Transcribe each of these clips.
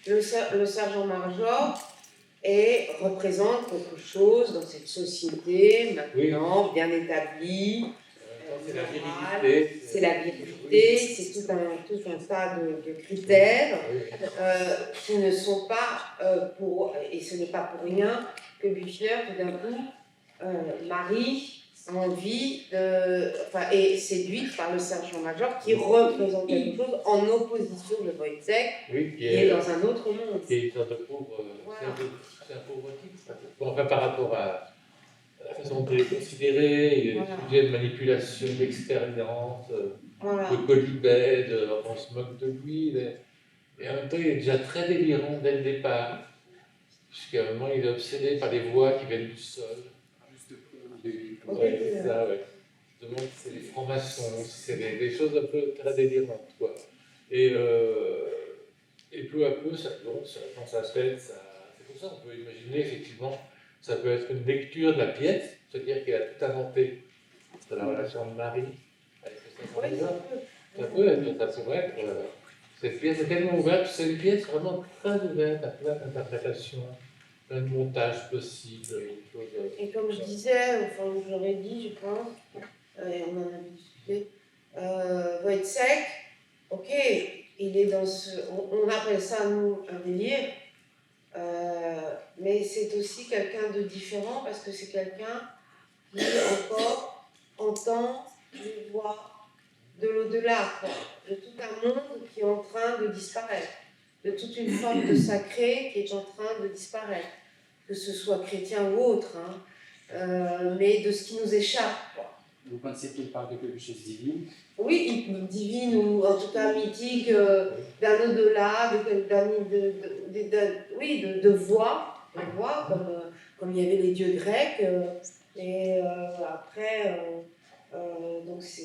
le sergent-major représente quelque chose dans cette société maintenant bien établie. C'est la virilité. C'est la virilité, c'est tout un tas de critères qui ne sont pas et ce n'est pas pour rien que Büchner, tout d'un coup, Marie a envie est séduite par le sergent-major qui représente quelque chose en opposition de Wojciech, qui est dans un autre monde. Qui est une sorte de pauvre, c'est un pauvre type. Bon, enfin, par rapport à la façon de les considérer, il y a des sujets de manipulation, d'expérience, de colibède, on se moque de lui, et en même temps il est déjà très délirant dès le départ, puisqu'à un moment il est obsédé par les voix qui viennent du sol. Ouais, c'est ça, ouais. Je me demande si c'est les francs-maçons, si c'est des choses un peu très délirantes, quoi. Et peu à peu, dans sa tête, c'est pour ça qu'on peut imaginer, effectivement, ça peut être une lecture de la pièce, c'est-à-dire qu'il a tout inventé sur la relation de Marie avec le sergent-major. Ça pourrait être. Cette pièce est tellement ouverte, c'est une pièce vraiment très ouverte à plein d'interprétations, plein de montages possibles. Et comme je disais, enfin, je l'aurais dit, je pense, et on en avait discuté, Wojciech, ok, il est dans on appelle ça, nous, un délire, mais c'est aussi quelqu'un de différent parce que c'est quelqu'un qui encore entend les voix de l'au-delà, de tout un monde qui est en train de disparaître, de toute une forme de sacré qui est en train de disparaître, que ce soit chrétien ou autre, mais de ce qui nous échappe, quoi. Vous pensez qu'il parle de quelque chose de divin? Oui, divine ou en tout cas mythique, d'un au-delà, de voix, comme il y avait les dieux grecs, et après, donc ce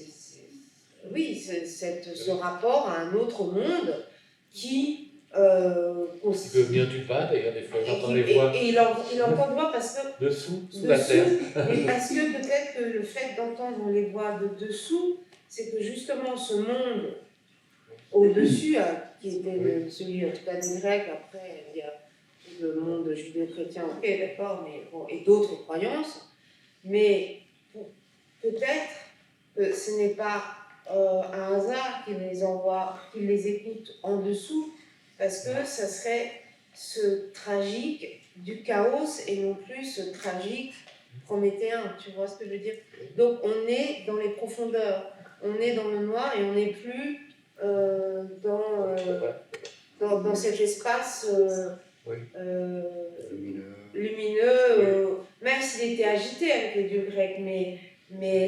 rapport à un autre monde qui peut venir du bas, d'ailleurs, des fois, j'entends les voix. Et il entend des voix parce que... Dessous, sous la terre. Et parce que peut-être que le fait d'entendre les voix de dessous, c'est que justement ce monde au-dessus, qui était celui en tout cas des Grecs, après il y a le monde judéo-chrétien, ok, d'accord, mais bon, et d'autres croyances, mais peut-être ce n'est pas un hasard qu'il les envoie, qu'il les écoute en dessous, parce que ça serait ce tragique du chaos et non plus ce tragique prométhéen, tu vois ce que je veux dire? Donc on est dans les profondeurs, on est dans le noir et on n'est plus dans cet espace lumineux, même s'il était agité avec les dieux grecs, mais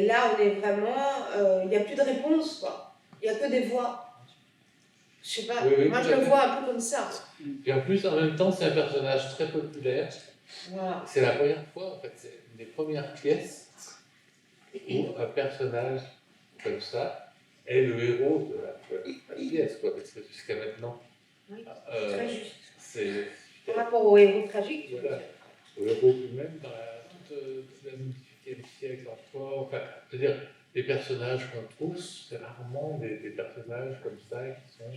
là on est vraiment, il n'y a plus de réponse, quoi. Il n'y a que des voix. Je sais pas, moi je le vois un peu comme ça. Et en plus, en même temps, c'est un personnage très populaire. Voilà. C'est la première fois, en fait, c'est une des premières pièces où un personnage comme ça est le héros de la pièce, quoi, parce que jusqu'à maintenant, très juste. C'est par rapport au héros tragique. Voilà, au héros lui-même, dans toute la XVIIIe siècle encore, enfin, c'est-à-dire, les personnages qu'on trouve, c'est rarement des personnages comme ça qui sont...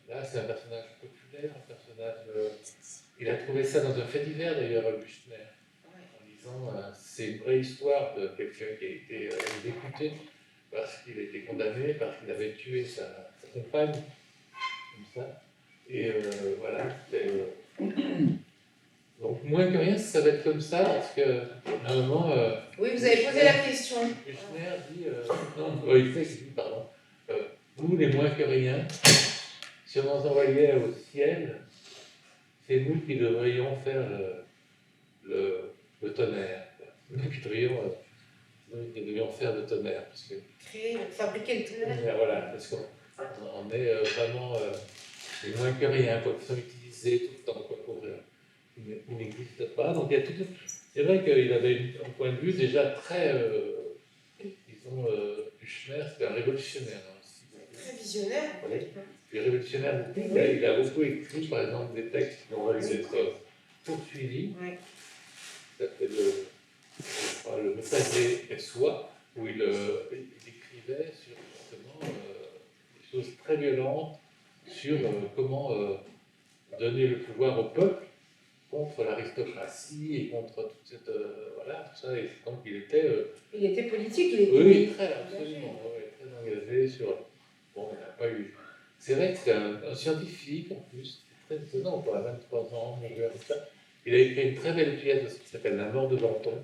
là, c'est un personnage populaire, un personnage... il a trouvé ça dans un fait divers, d'ailleurs, Büchner, en disant c'est une vraie histoire de quelqu'un qui a été exécuté parce qu'il a été condamné, parce qu'il avait tué sa compagne, comme ça. Et voilà, donc moins que rien, ça va être comme ça, parce qu'à un moment... oui, vous avez posé la question. Büchner dit... non, il dit, pardon. Nous, les moins que rien, si on nous envoyait au ciel, c'est nous qui devrions faire le tonnerre. Nous qui devrions faire le tonnerre. Parce que, fabriquer le tonnerre. Voilà, parce qu'on est vraiment les moins que rien, quoi, qui sont utilisés tout le temps, quoi, pour il n'existe pas. Donc il y a tout. C'est vrai qu'il avait un point de vue déjà très, disons, Büchner, c'était un révolutionnaire aussi. Très visionnaire. Oui. Puis révolutionnaire, il a beaucoup écrit, par exemple, des textes qui ont dû être poursuivis. Oui. Ça s'appelle le messager soi, où il écrivait sur justement des choses très violentes sur comment donner le pouvoir au peuple contre l'aristocratie et contre toute cette. Voilà, tout ça. Et donc il était. Il était politique, il était. Oui, très, absolument. Oui, très engagé sur. Bon, il n'a pas eu. C'est vrai que c'est un scientifique en plus, très étonnant, pour 23 ans, mon gars, ça. Il a écrit une très belle pièce aussi qui s'appelle La mort de Danton.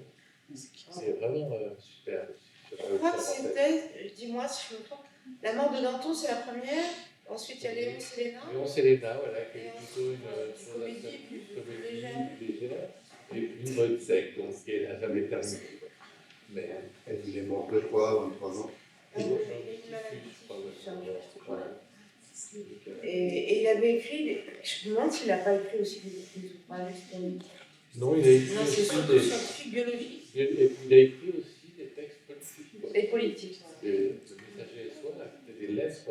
C'est vraiment super. Je crois que c'était, dis-moi si je me trompe, La mort de Danton, c'est la première. Ensuite, il y a Léon Séléna. Léon Séléna, voilà, qui est plutôt une comédie plus légère. Et puis Wojciech, donc qui n'a jamais terminé. Mais Il est mort de quoi, 23 ans? il a une maladie, je crois. Et il avait écrit, je me demande s'il n'a pas écrit aussi des ouvrages historiques. non, il a écrit Non, c'est aussi surtout des. scientifique, biologique. Il a écrit aussi des textes politiques. Quoi. Et politiques. Le messager et soi, c'était des lettres.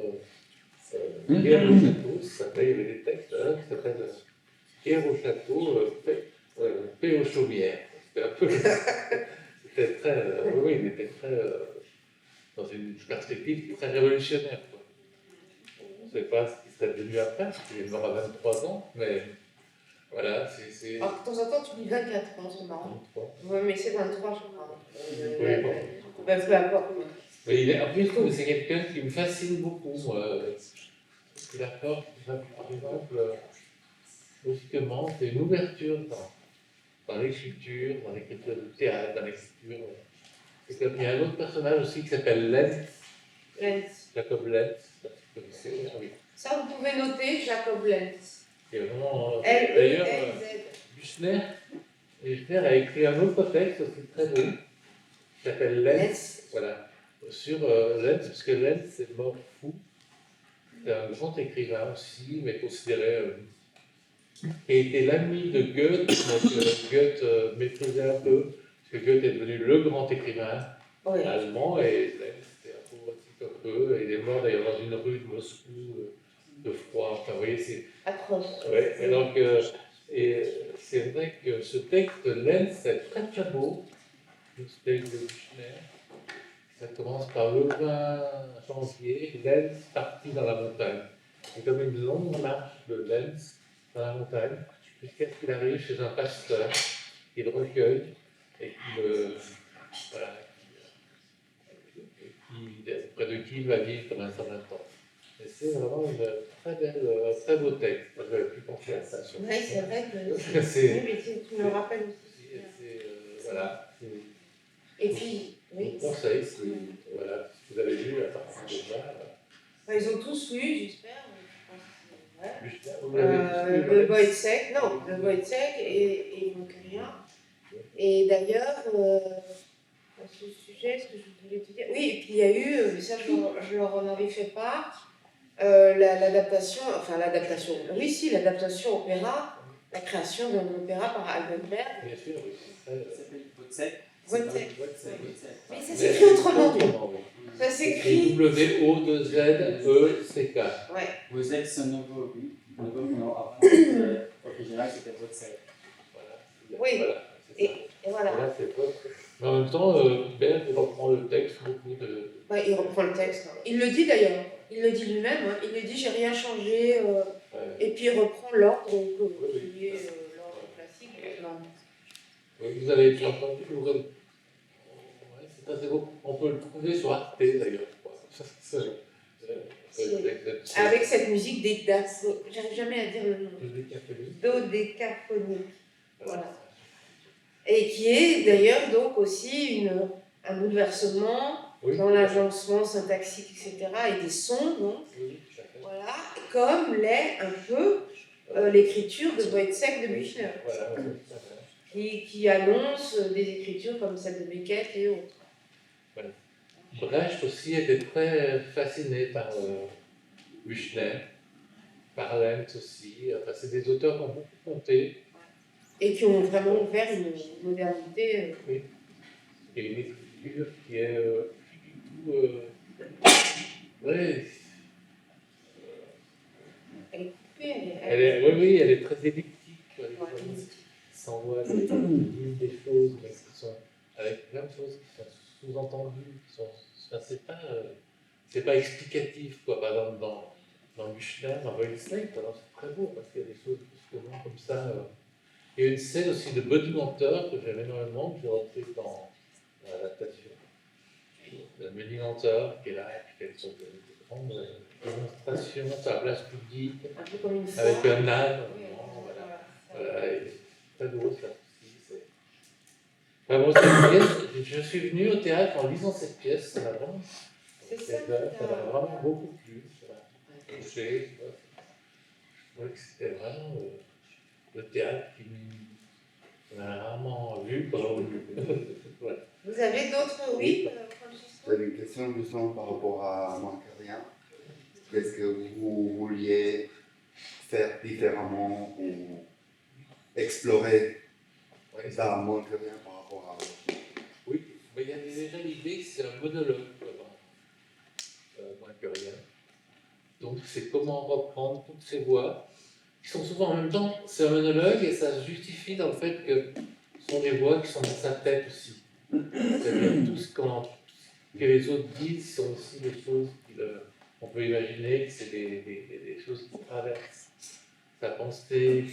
Guerre au château, ça s'appelle, il y avait des textes qui s'appellent Guerre au château, paix aux chaumières. C'était un peu. C'était très. Oui, il était très. Dans une perspective très révolutionnaire. Quoi. On ne sait pas ce qui serait devenu après, parce qu'il est mort à 23 ans, mais voilà, c'est. Alors, de temps en temps, tu dis 24 ans, c'est marrant. 23. Oui, mais c'est 23, je crois. Oui, bon. Peu importe. Mais en plus, je trouve que c'est quelqu'un qui me fascine beaucoup. Il apporte, par exemple, logiquement, c'est une ouverture dans l'écriture de théâtre, dans l'écriture. Et comme il y a un autre personnage aussi qui s'appelle Lenz, Jacob Lenz, oui. Ça, vous pouvez noter Jacob Lenz. Qui est vraiment. D'ailleurs, Büchner a écrit un autre texte aussi très beau, qui s'appelle Lenz, voilà, sur Lenz, parce que Lenz c'est mort fou. C'est un grand écrivain aussi, mais considéré qui a été l'ami de Goethe, donc Goethe méprisait un peu, parce que Goethe est devenu le grand écrivain allemand, et Lenz c'était un pauvre type un peu, et il est mort d'ailleurs dans une rue de Moscou, de froid, enfin vous voyez, c'est. Atroce. Ouais, et donc, c'est vrai que ce texte Lenz, c'est très très beau, le texte de Büchner. Ça commence par le 20 janvier, Lenz parti dans la montagne. C'est comme une longue marche de Lenz dans la montagne, jusqu'à ce qu'il arrive chez un pasteur, qu'il recueille et voilà, près de qui il va vivre pendant un certain temps. Et c'est vraiment un très beau texte. Moi, j'avais pu penser à ça. Oui, c'est vrai que oui, mais tu me rappelles aussi. Voilà. Et puis, oui. Mon conseil, c'est, voilà, si vous avez lu à partir de là. Ils ont tous lu, j'espère. Ouais. Le Wojciech, non, le Wojciech et Moncaria. Et d'ailleurs, à ce sujet, ce que je voulais te dire. Oui, et puis il y a eu, ça je leur en avais fait part, l'adaptation, oui, si, l'adaptation opéra, la création d'un opéra par Albenberg. Bien sûr, oui. Ça s'appelle Wojciech. Wojciech. Mais ça s'écrit autrement. Ça s'écrit W-O-Z-E-C-K. Ouais. Wojciech, c'est un nouveau, oui. Un nouveau nom avant. Original, c'était Wojciech. Voilà. Oui. Voilà, c'est ça. Et voilà. Voilà, c'est pas. Mais en même temps, Berg reprend le texte beaucoup de. Ouais, il reprend le texte. Il le dit d'ailleurs. Il le dit lui-même. Hein. Il le dit, j'ai rien changé. Ouais. Et puis il reprend l'ordre Oui. qui est l'ordre classique. Oui, vous avez entendu. Ouais, c'est assez beau. On peut le trouver sur Arte d'ailleurs. Avec cette musique j'arrive jamais à dire le nom. Dodécaphonique. Voilà. Et qui est d'ailleurs donc aussi un bouleversement dans l'agencement syntaxique, etc. et des sons, donc. Voilà, comme l'est un peu l'écriture de Wojciech de Büchner, qui annonce des écritures comme celle de Beckett et autres. Voilà. Brecht aussi était très fasciné par Büchner, par Lenz aussi. Enfin, c'est des auteurs qui ont beaucoup compté. Et qui ont vraiment ouvert une modernité. Oui. Il y a une écriture qui est ouais. Elle est coupée, oui, elle est très elliptique. Il s'envoie des lignes des choses, mais qui sont avec plein de choses qui sont sous-entendues. C'est pas explicatif, quoi. Par exemple, dans Büchner, dans Wojciech, c'est très beau parce qu'il y a des choses ça. Il y a une scène aussi de Body Mentor que j'aime énormément, que j'ai repris dans l'adaptation. Le Body Mentor qui est là, qui fait une sorte de grande démonstration sur la place publique, Un peu comme une avec foire. un âne. Oui, Voilà. voilà. Voilà, et c'est très drôle ça aussi. Enfin, bon, cette pièce, je suis venu au théâtre en lisant cette pièce, ça m'a vraiment, C'est ça, ça m'a vraiment beaucoup plu, ça m'a touché. Tu vois. Je trouvais que c'était vraiment le théâtre qui m'a rarement vu. Voilà. Vous avez d'autres, oui, Francesco? J'avais une question justement par rapport à Manque Rien. Qu'est-ce que vous vouliez faire différemment ou explorer Ouais, dans Manque Rien par rapport à... oui, mais il y avait déjà l'idée que c'est un monologue, moins que rien. Donc c'est comment reprendre toutes ces voix, qui sont souvent en même temps, c'est un monologue et ça se justifie dans le fait que ce sont des voix qui sont dans sa tête aussi. C'est-à-dire tout ce que les autres disent sont aussi des choses qu'on peut imaginer que c'est des choses qui traversent sa pensée.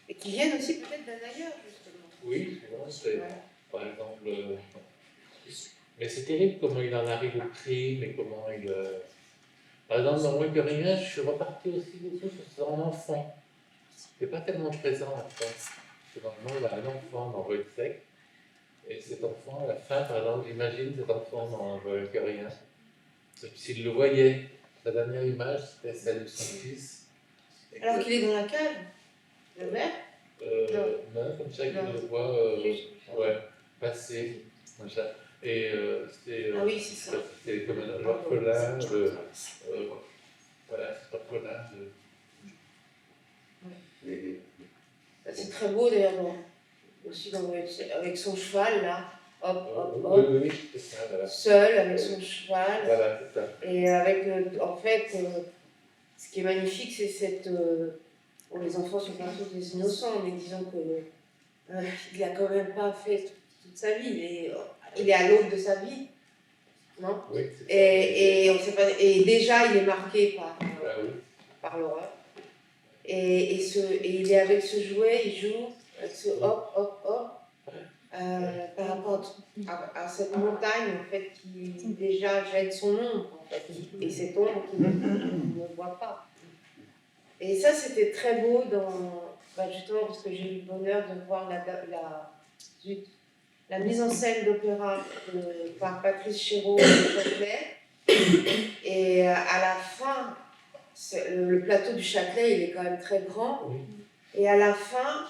Et qui viennent aussi peut-être d'un ailleurs, justement. Oui, souvent, c'est Voilà. par exemple. Mais c'est terrible comment il en arrive au crime et comment il. Par exemple, dans Moins que rien, je suis reparti aussi beaucoup sur son enfant. C'est pas tellement présent en France. Parce que normalement, il a un enfant dans Wojciech. Et cet enfant, à la fin, par exemple, j'imagine cet enfant dans Moins que rien. S'il le voyait, sa dernière image, c'était celle de son fils. Alors qu'il est dans la cage, le verre. Non, comme ça qu'il Non. le voit ouais, passer. Comme ça. Et Ah oui, c'est ça. c'était comme un orphelin voilà, cet orphelin Et C'est très beau d'ailleurs, aussi avec son cheval là, hop, hop, hop, oui, oui, c'est ça, voilà. seul avec son cheval. Voilà, c'est ça. Et avec, en fait, ce qui est magnifique, c'est cette. Bon, les enfants sont pas tous des innocents, mais disons que il a quand même pas fait toute sa vie. Il est à l'aube de sa vie, non? Oui, c'est ça. Et on sait pas. Et déjà, il est marqué Ah oui. par l'horreur. Et il est avec ce jouet, il joue avec ce hop, hop, hop. Par rapport à cette montagne en fait qui déjà jette son ombre en fait, et cette ombre qu'il ne voit pas. Et ça c'était très beau justement parce que j'ai eu le bonheur de voir la mise en scène d'opéra par Patrice Chéreau de Châtelet. Et à la fin, le plateau du Châtelet il est quand même très grand. Oui. Et à la fin,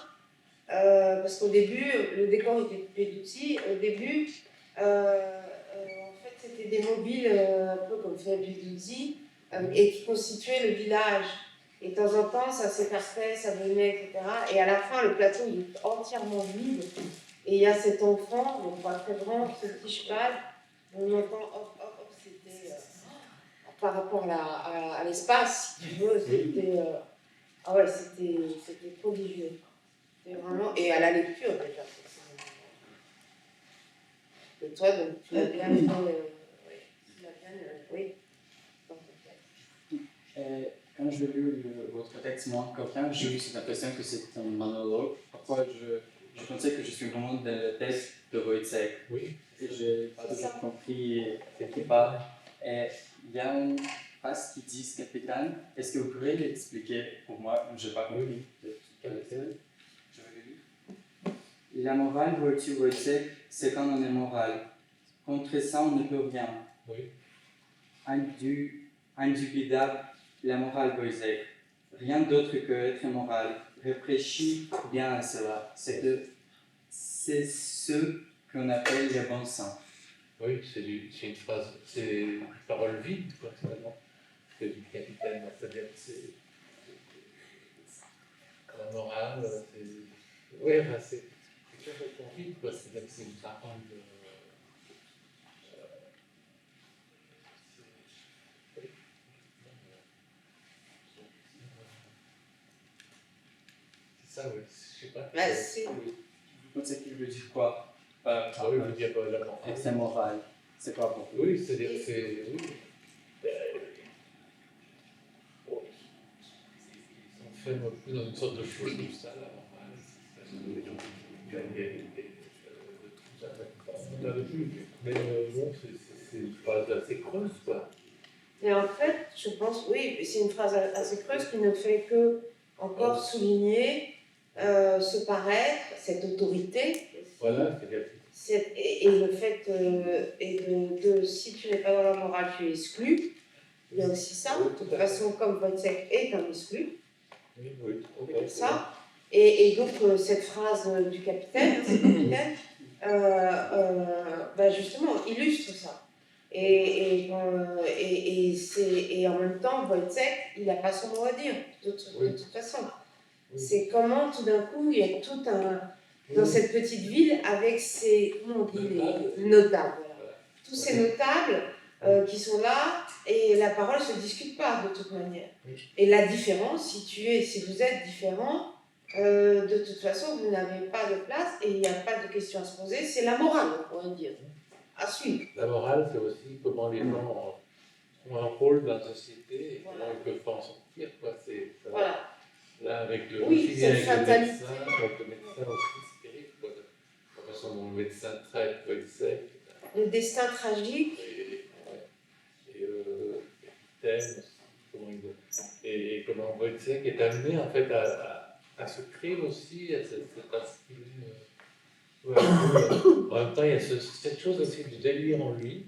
parce qu'au début, le décor était petit. Au début, en fait, c'était des mobiles un peu comme fait Peduzzi, et qui constituaient le village. Et de temps en temps, ça s'écartait, ça venait, etc. Et à la fin, le plateau il est entièrement vide. Et il y a cet enfant, donc pas très grand, ce petit cheval. On entend hop, hop, hop. C'était par rapport à l'espace, si tu veux, c'était ah ouais, c'était prodigieux. Vraiment, et à la lecture déjà. Et toi, donc, tu l'as bien fait. Oui. Quand je lu votre texte, moi, quelqu'un, j'ai eu cette impression que c'est un monologue. Parfois, je pensais que je suis vraiment dans le texte de Wojciech. Oui. Et je n'ai pas toujours compris de qui parle. Et il y a une phrase qui dit capitaine. Est-ce que vous pouvez l'expliquer pour moi? Je n'ai pas compris. Je vais le lire. La morale, Wojciech, c'est quand on est moral. Contre ça, on ne peut rien. Oui. Indubitable, la morale Wojciech. Rien d'autre que être moral. Réfléchis bien à cela. C'est ce qu'on appelle le bon sens. Oui, c'est une phrase, c'est une parole vide, quoi, finalement. Que du capitaine, c'est-à-dire que c'est la morale, c'est. Oui, enfin, c'est complètement vide, quoi, c'est-à-dire que c'est une parole de. C'est ça, oui, je sais pas. Vous pensez qu'il veut dire quoi? Ah oui, je veux dire la morale. Être moral. C'est quoi pour vous? Oui, c'est-à-dire que c'est. Oui. En fait un peu dans une sorte de chose comme ça, la morale, c'est des gens qui gagnent des tout ça, on n'en a plus. Mais bon, c'est une phrase assez creuse, quoi. Et en fait, je pense, oui, c'est une phrase assez creuse qui ne fait que encore souligner ce paraître, cette autorité. Voilà, c'est-à-dire Et le fait si tu n'es pas dans la morale, tu es exclu. Il y a aussi ça. De toute façon, comme Wojciech est un exclu, oui, oui, ça. Et donc, cette phrase du capitaine, bah justement, illustre ça. Et en même temps, Wojciech, il n'a pas son mot à dire, de toute façon. Oui. C'est comment, tout d'un coup, il y a tout un... Dans cette petite ville, avec ces... Comment on dit les notables. Voilà. Tous ces notables qui sont là, et la parole ne se discute pas, de toute manière. Et la différence, si vous êtes différent, de toute façon, vous n'avez pas de place, et il n'y a pas de question à se poser, c'est la morale, on pourrait dire. À suivre. La morale, c'est aussi comment les gens ont un rôle dans la société et comment ils peuvent pas en sortir, quoi. Voilà. Là, avec le Oui, aussi avec fatalité. le médecin aussi, c'est terrible, quoi. La façon dont le médecin traite Wojciech. Le destin tragique. Et le capitaine, et comment Wojciech est amené, en fait, à ce crime aussi, à cette en même temps, il y a cette chose aussi du délire en lui.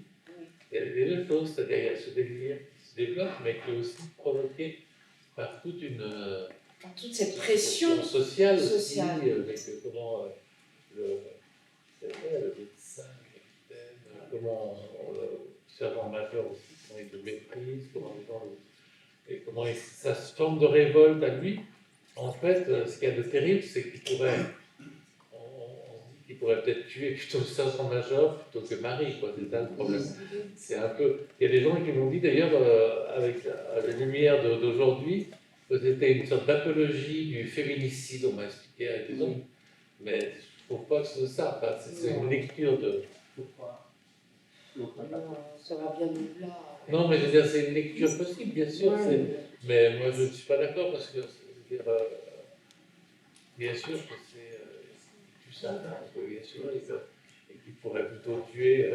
Il y a les deux choses, c'est-à-dire il y a ce délire qui se développe, mais qui est aussi provoqué par toute cette pression sociale. Aussi, avec comment le médecin, le capitaine, comment le sergent-major aussi, comment il le méprise, comment les gens et comment ça se forme de révolte à lui. En fait, ce qu'il y a de terrible, c'est qu'il pourrait peut-être tuer plutôt le sergent-major plutôt que Marie, quoi. C'est ça le problème. C'est un peu... Il y a des gens qui m'ont dit d'ailleurs, avec la lumière d'aujourd'hui, que c'était une sorte d'apologie du féminicide, on m'a expliqué avec les hommes. Mais je ne trouve pas que c'est ça. Enfin, c'est une lecture de... Pourquoi? Ça va bien au-delà. Non, mais je veux dire, c'est une lecture possible, bien sûr. Ouais. Mais moi, je ne suis pas d'accord parce que, bien sûr que c'est tout ça, bien sûr, et qu'il pourrait plutôt tuer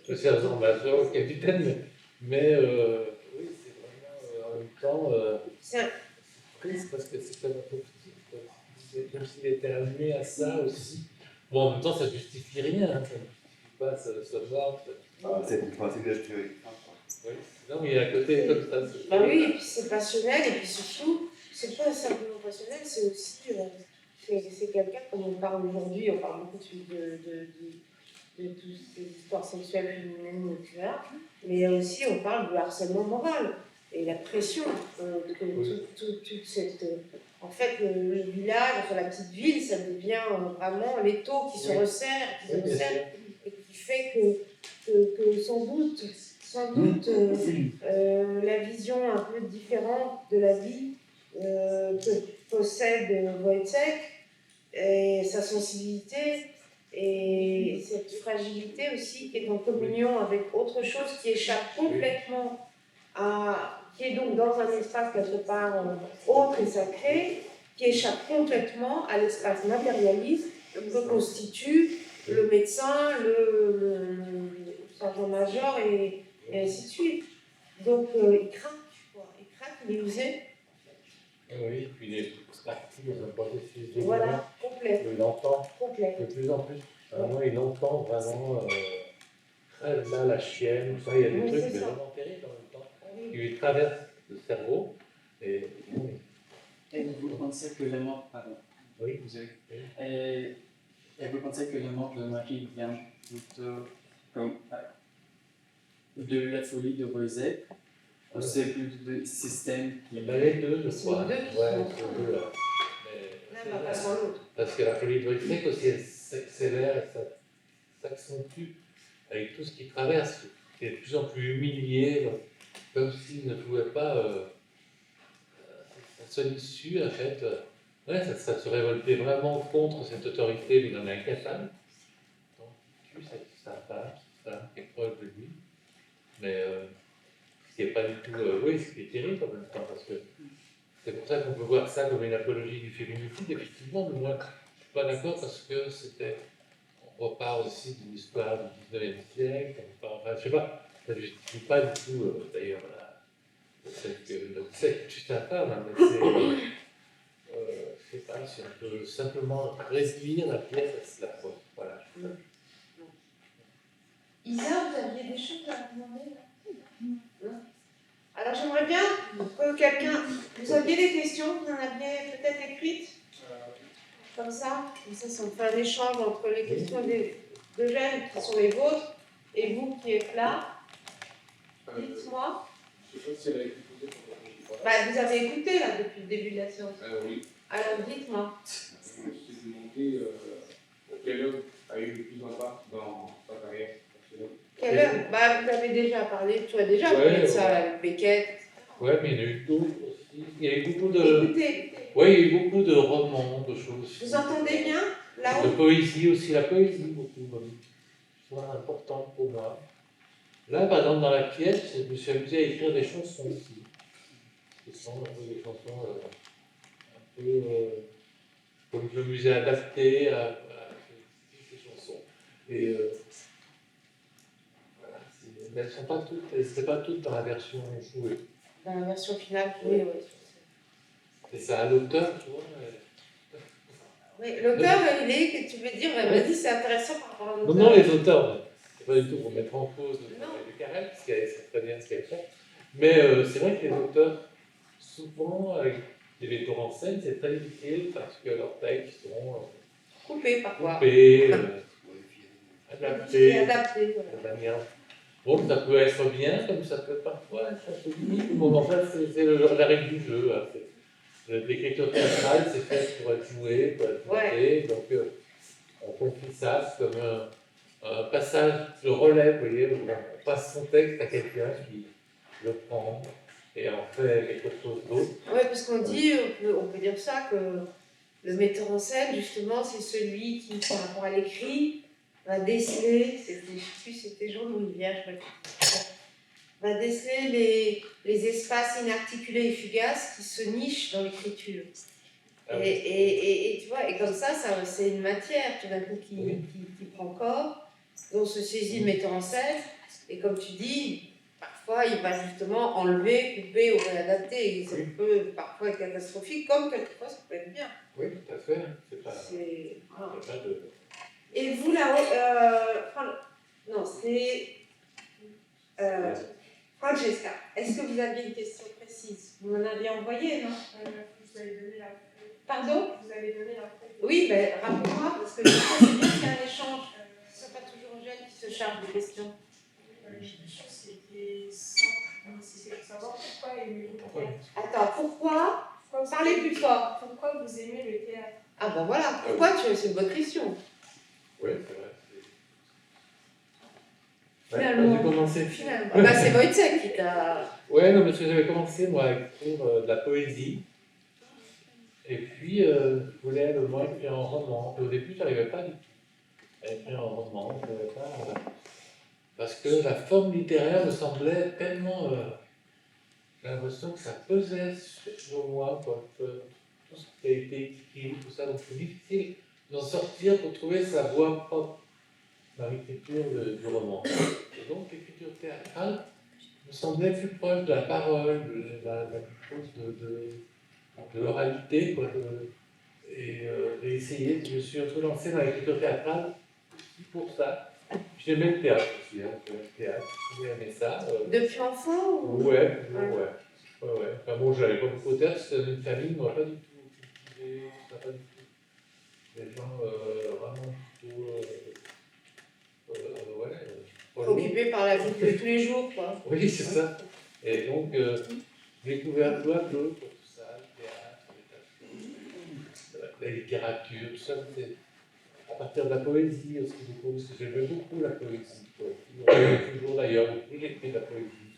le sergent-major, le capitaine, mais oui, c'est vraiment en même temps c'est triste parce que c'est comme un peu petit, quoi. C'est comme s'il était amené à ça aussi. Bon, en même temps, ça ne justifie rien, hein, ça ne justifie pas ce mort. C'est du principe de théorie. Oui, non, mais il y a un côté comme ça. Bah oui, et puis c'est passionnel, et puis surtout, c'est pas simplement passionnel, c'est aussi. C'est quelqu'un, comme on parle aujourd'hui, on parle beaucoup de toutes ces histoires sexuelles féminines, etc. Mais aussi, on parle du harcèlement moral et la pression toute cette. En fait, le village, enfin la petite ville, ça devient vraiment l'étau qui se resserre, et qui fait que sans doute, la vision un peu différente de la vie que possède Wojciech, et sa sensibilité et cette fragilité aussi qui est en communion avec autre chose qui échappe complètement qui est donc dans un espace quelque part autre et sacré, qui échappe complètement à l'espace matérialiste que constitue le médecin, le sergent-major et ainsi de suite. Donc il craque, il est usé. Oui, puis il est parti dans un processus de Voilà, complet. Il entend Complet. de plus en plus. Moi, il entend vraiment là, la chienne, tout ça, il y a des trucs mais vraiment terribles en même temps qui lui traversent le cerveau. Et vous pensez que le mort, pardon, oui, vous avez, et vous pensez que le mort de Marie vient plutôt comme, de la folie de Wojciech, ou c'est plutôt du système qui... il y en a les deux, je crois. C'est les deux qui Ouais, sont c'est les deux, là. L'un va pas sans l'autre. Parce que la folie de Wojciech aussi, elle s'accélère et s'accentue avec tout ce qu'il traverse. Il est de plus en plus humilié, comme s'il ne pouvait pas... sa seule issue, en fait, ça se révoltait vraiment contre cette autorité, mais il en est incapable. Donc, il tue sa femme qui est proche de lui. Mais ce qui n'est pas du tout... oui, ce qui est terrible en même temps, parce que C'est pour ça qu'on peut voir ça comme une apologie du féminicide, effectivement, mais moi, je ne suis pas d'accord parce que on repart aussi d'une histoire du 19e siècle, enfin, je sais pas, ça ne justifie pas du tout, d'ailleurs, le fait que le sexe tue sa femme, hein, mais je sais pas, si on peut simplement réduire la pièce à cela, quoi. Voilà. Isa, vous aviez des choses à demander là? Non. Alors j'aimerais bien que quelqu'un. Vous aviez des questions, vous en aviez peut-être écrites? Comme ça, ça me fait un échange entre les questions d'Eugène qui sont les vôtres et vous qui êtes là. Dites-moi. Je sais pas si elle a écouté pour Bah, vous avez écouté là depuis le début de la séance. Oui. Alors dites-moi. Je me suis demandé quel homme a eu le plus d'impact dans sa carrière personnelle. Quelle heure? Bah, vous avez déjà parlé, tu as déjà Ouais, parlé de ça ouais. avec Beckett. Ouais, mais il y en a eu d'autres aussi. Il y a eu beaucoup de. Écoutez, Ouais, il y a eu beaucoup de romans, de choses. vous entendez bien De là-haut? poésie aussi, la poésie, beaucoup, soit importante pour moi. Là, par exemple, dans la pièce, je me suis amusé à écrire des chansons aussi. Ce sont un peu des chansons un peu comme je m'amusais à adapter à ces chansons. Et voilà, mais elles sont pas toutes, c'est pas toutes dans la version jouée. Dans la version finale, oui, oui. Et ça, l'auteur, tu vois. Oui, l'auteur, il est, que tu veux dire, vas-y, c'est intéressant par rapport à Non, l'auteur. non, les auteurs, c'est pas du tout pour mettre en cause le Non. travail de Carrel, parce qu'elle sait très bien ce qu'elle fait. Mais c'est vrai que les auteurs, souvent, avec les metteurs en scène, c'est très difficile parce que leurs textes sont Coupé parfois. coupés, Et adaptés adapté, de voilà. manière. Bon, ça peut être bien, comme ça peut parfois être un peu limite. Bon, en fait, c'est la règle du jeu. Hein. L'écriture théâtrale, c'est fait pour être joué, pour être monté. Donc, on confie ça comme un passage, le relais, vous voyez, où on passe son texte à quelqu'un qui le prend et en fait quelque chose d'autre. Oui, parce qu'on dit, on peut dire ça, que le metteur en scène, justement, c'est celui qui, par rapport à l'écrit, va déceler, je ne sais plus, c'était Jean-Louis Vierge, je crois, va déceler les espaces inarticulés et fugaces qui se nichent dans l'écriture. Ah oui. Et tu vois, et comme ça c'est une matière, tout d'un coup, qui prend corps, dont se saisit le metteur en scène, et comme tu dis, parfois il va justement enlever, couper ou réadapter, et ça peut parfois être catastrophique, comme quelquefois ça peut être bien. Oui, tout à fait. C'est pas. Voilà. Pas de... Et vous là-haut, non, c'est Francesca, est-ce que vous aviez une question précise? Vous m'en aviez envoyé, non? Vous avez donné la feuille. Pardon? Vous avez donné la feuille. Oui, ben rappelez-moi, parce que c'est bien qu'il y a un échange. Ce n'est pas toujours Eugène qui se charge des questions. C'était simple, mais c'est pour savoir pourquoi aimez-vous le théâtre. Attends, pourquoi? Parlez plus fort. Pourquoi vous aimez le théâtre? Ah ben voilà, pourquoi c'est une bonne question. Oui, c'est vrai. Finalement. J'ai commencé. Finalement. Bah, c'est Wojciech qui t'a. Ouais, non, parce que j'avais commencé, moi, à écrire de la poésie. Et puis, je voulais à un moment écrire en roman. Et au début, je n'arrivais pas du tout à écrire en roman. Je n'arrivais pas, parce que la forme littéraire me semblait tellement. J'ai l'impression que ça pesait sur moi, quoi. Tout ce qui a été écrit, tout ça. Donc, c'est difficile d'en sortir pour trouver sa voix propre dans l'écriture du roman. Et donc, l'écriture théâtrale me semblait plus proche de la parole, de quelque chose de l'oralité, quoi. Et essayer, je me suis lancé dans l'écriture théâtrale aussi pour ça. J'aimais le théâtre aussi, hein, le théâtre, j'aimais ça. Depuis enfant ou... Ouais. Enfin bon, j'avais pas beaucoup de théâtre, c'était une famille, moi pas du tout cultivée, pas du tout. Des gens vraiment plutôt. Occupé par la vie de tous les jours, quoi. Oui, c'est ça. Et donc, j'ai découvert peu à peu tout ça, le théâtre, la littérature, tout ça, c'est à partir de la poésie aussi, beaucoup, parce que j'aimais beaucoup la poésie. Toujours d'ailleurs, beaucoup j'écris de la poésie.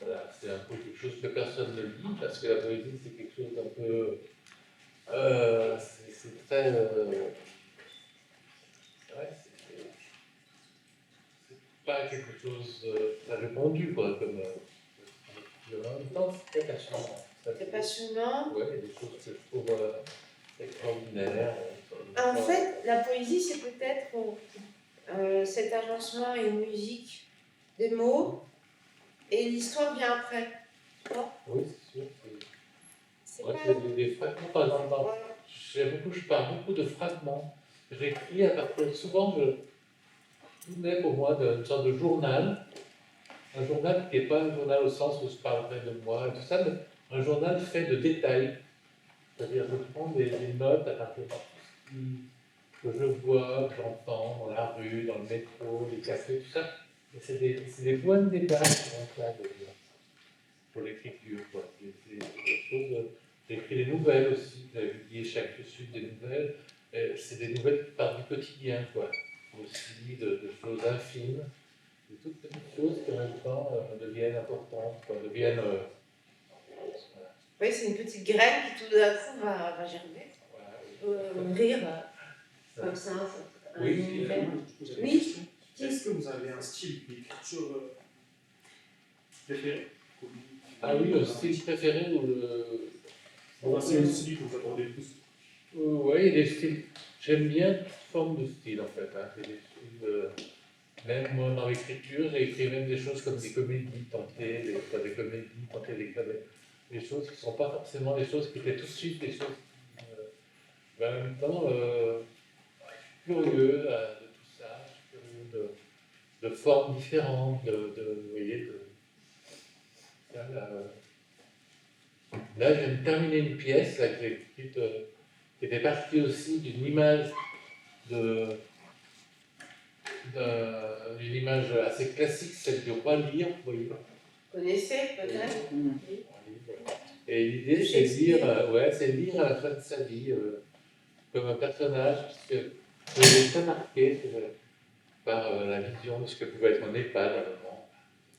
Voilà, c'est un peu quelque chose que personne ne lit, parce que la poésie, c'est quelque chose d'un peu. C'est très. Ouais, c'est pas quelque chose très répandu, quoi, comme. En même temps, c'est très passionnant. C'est passionnant. Ouais, il y a des choses que je trouve extraordinaires. En fait, la poésie, c'est peut-être cet agencement et une musique des mots, et l'histoire vient après. Tu vois? Oui, c'est sûr. C'est Ouais, pas... c'est des fragments, par exemple, Voilà. je parle beaucoup de fragments. J'écris à partir, souvent, tout naît pour moi d'une sorte de journal. Un journal qui n'est pas un journal au sens où je parlerai de moi et tout ça, mais un journal fait de détails. C'est-à-dire, je prends des notes à partir de tout ce que je vois, que j'entends dans la rue, dans le métro, les cafés, tout ça. Et c'est des points de départ qui sont là pour l'écriture, quoi. C'est des choses. J'écris des nouvelles aussi, j'avais publié chaque suite des nouvelles. C'est des nouvelles qui parlent du quotidien, quoi. Aussi de choses infimes, de toutes petites choses qui en même temps deviennent importantes, quoi, deviennent. Voilà. Oui, c'est une petite graine qui tout d'un coup va germer. Rire comme ça. Oui, un univers. Moi, je pose la Oui. question. Est-ce que vous avez un style d'écriture préféré? Ah oui, le style préféré ou le. Enfin, c'est le style que vous attendez le plus. Oui, il y a des styles. J'aime bien toute forme de style en fait. Hein. C'est des styles, même moi dans l'écriture, j'ai écrit même des choses comme des comédies tentées, des choses qui ne sont pas forcément des choses qui étaient tout de suite des choses qui, mais en même temps, je suis curieux de tout ça, je suis curieux de formes différentes, vous voyez, ça, là, je viens de terminer une pièce là, que j'ai écrite, qui était partie aussi d'une image d'une image assez classique, celle du roi Lear, vous voyez. Vous connaissez peut-être? Oui. Et l'idée, De c'est Shakespeare. c'est lire à la fin de sa vie, comme un personnage, puisque je l'ai très marqué par la vision de ce que pouvait être un EHPAD à un moment,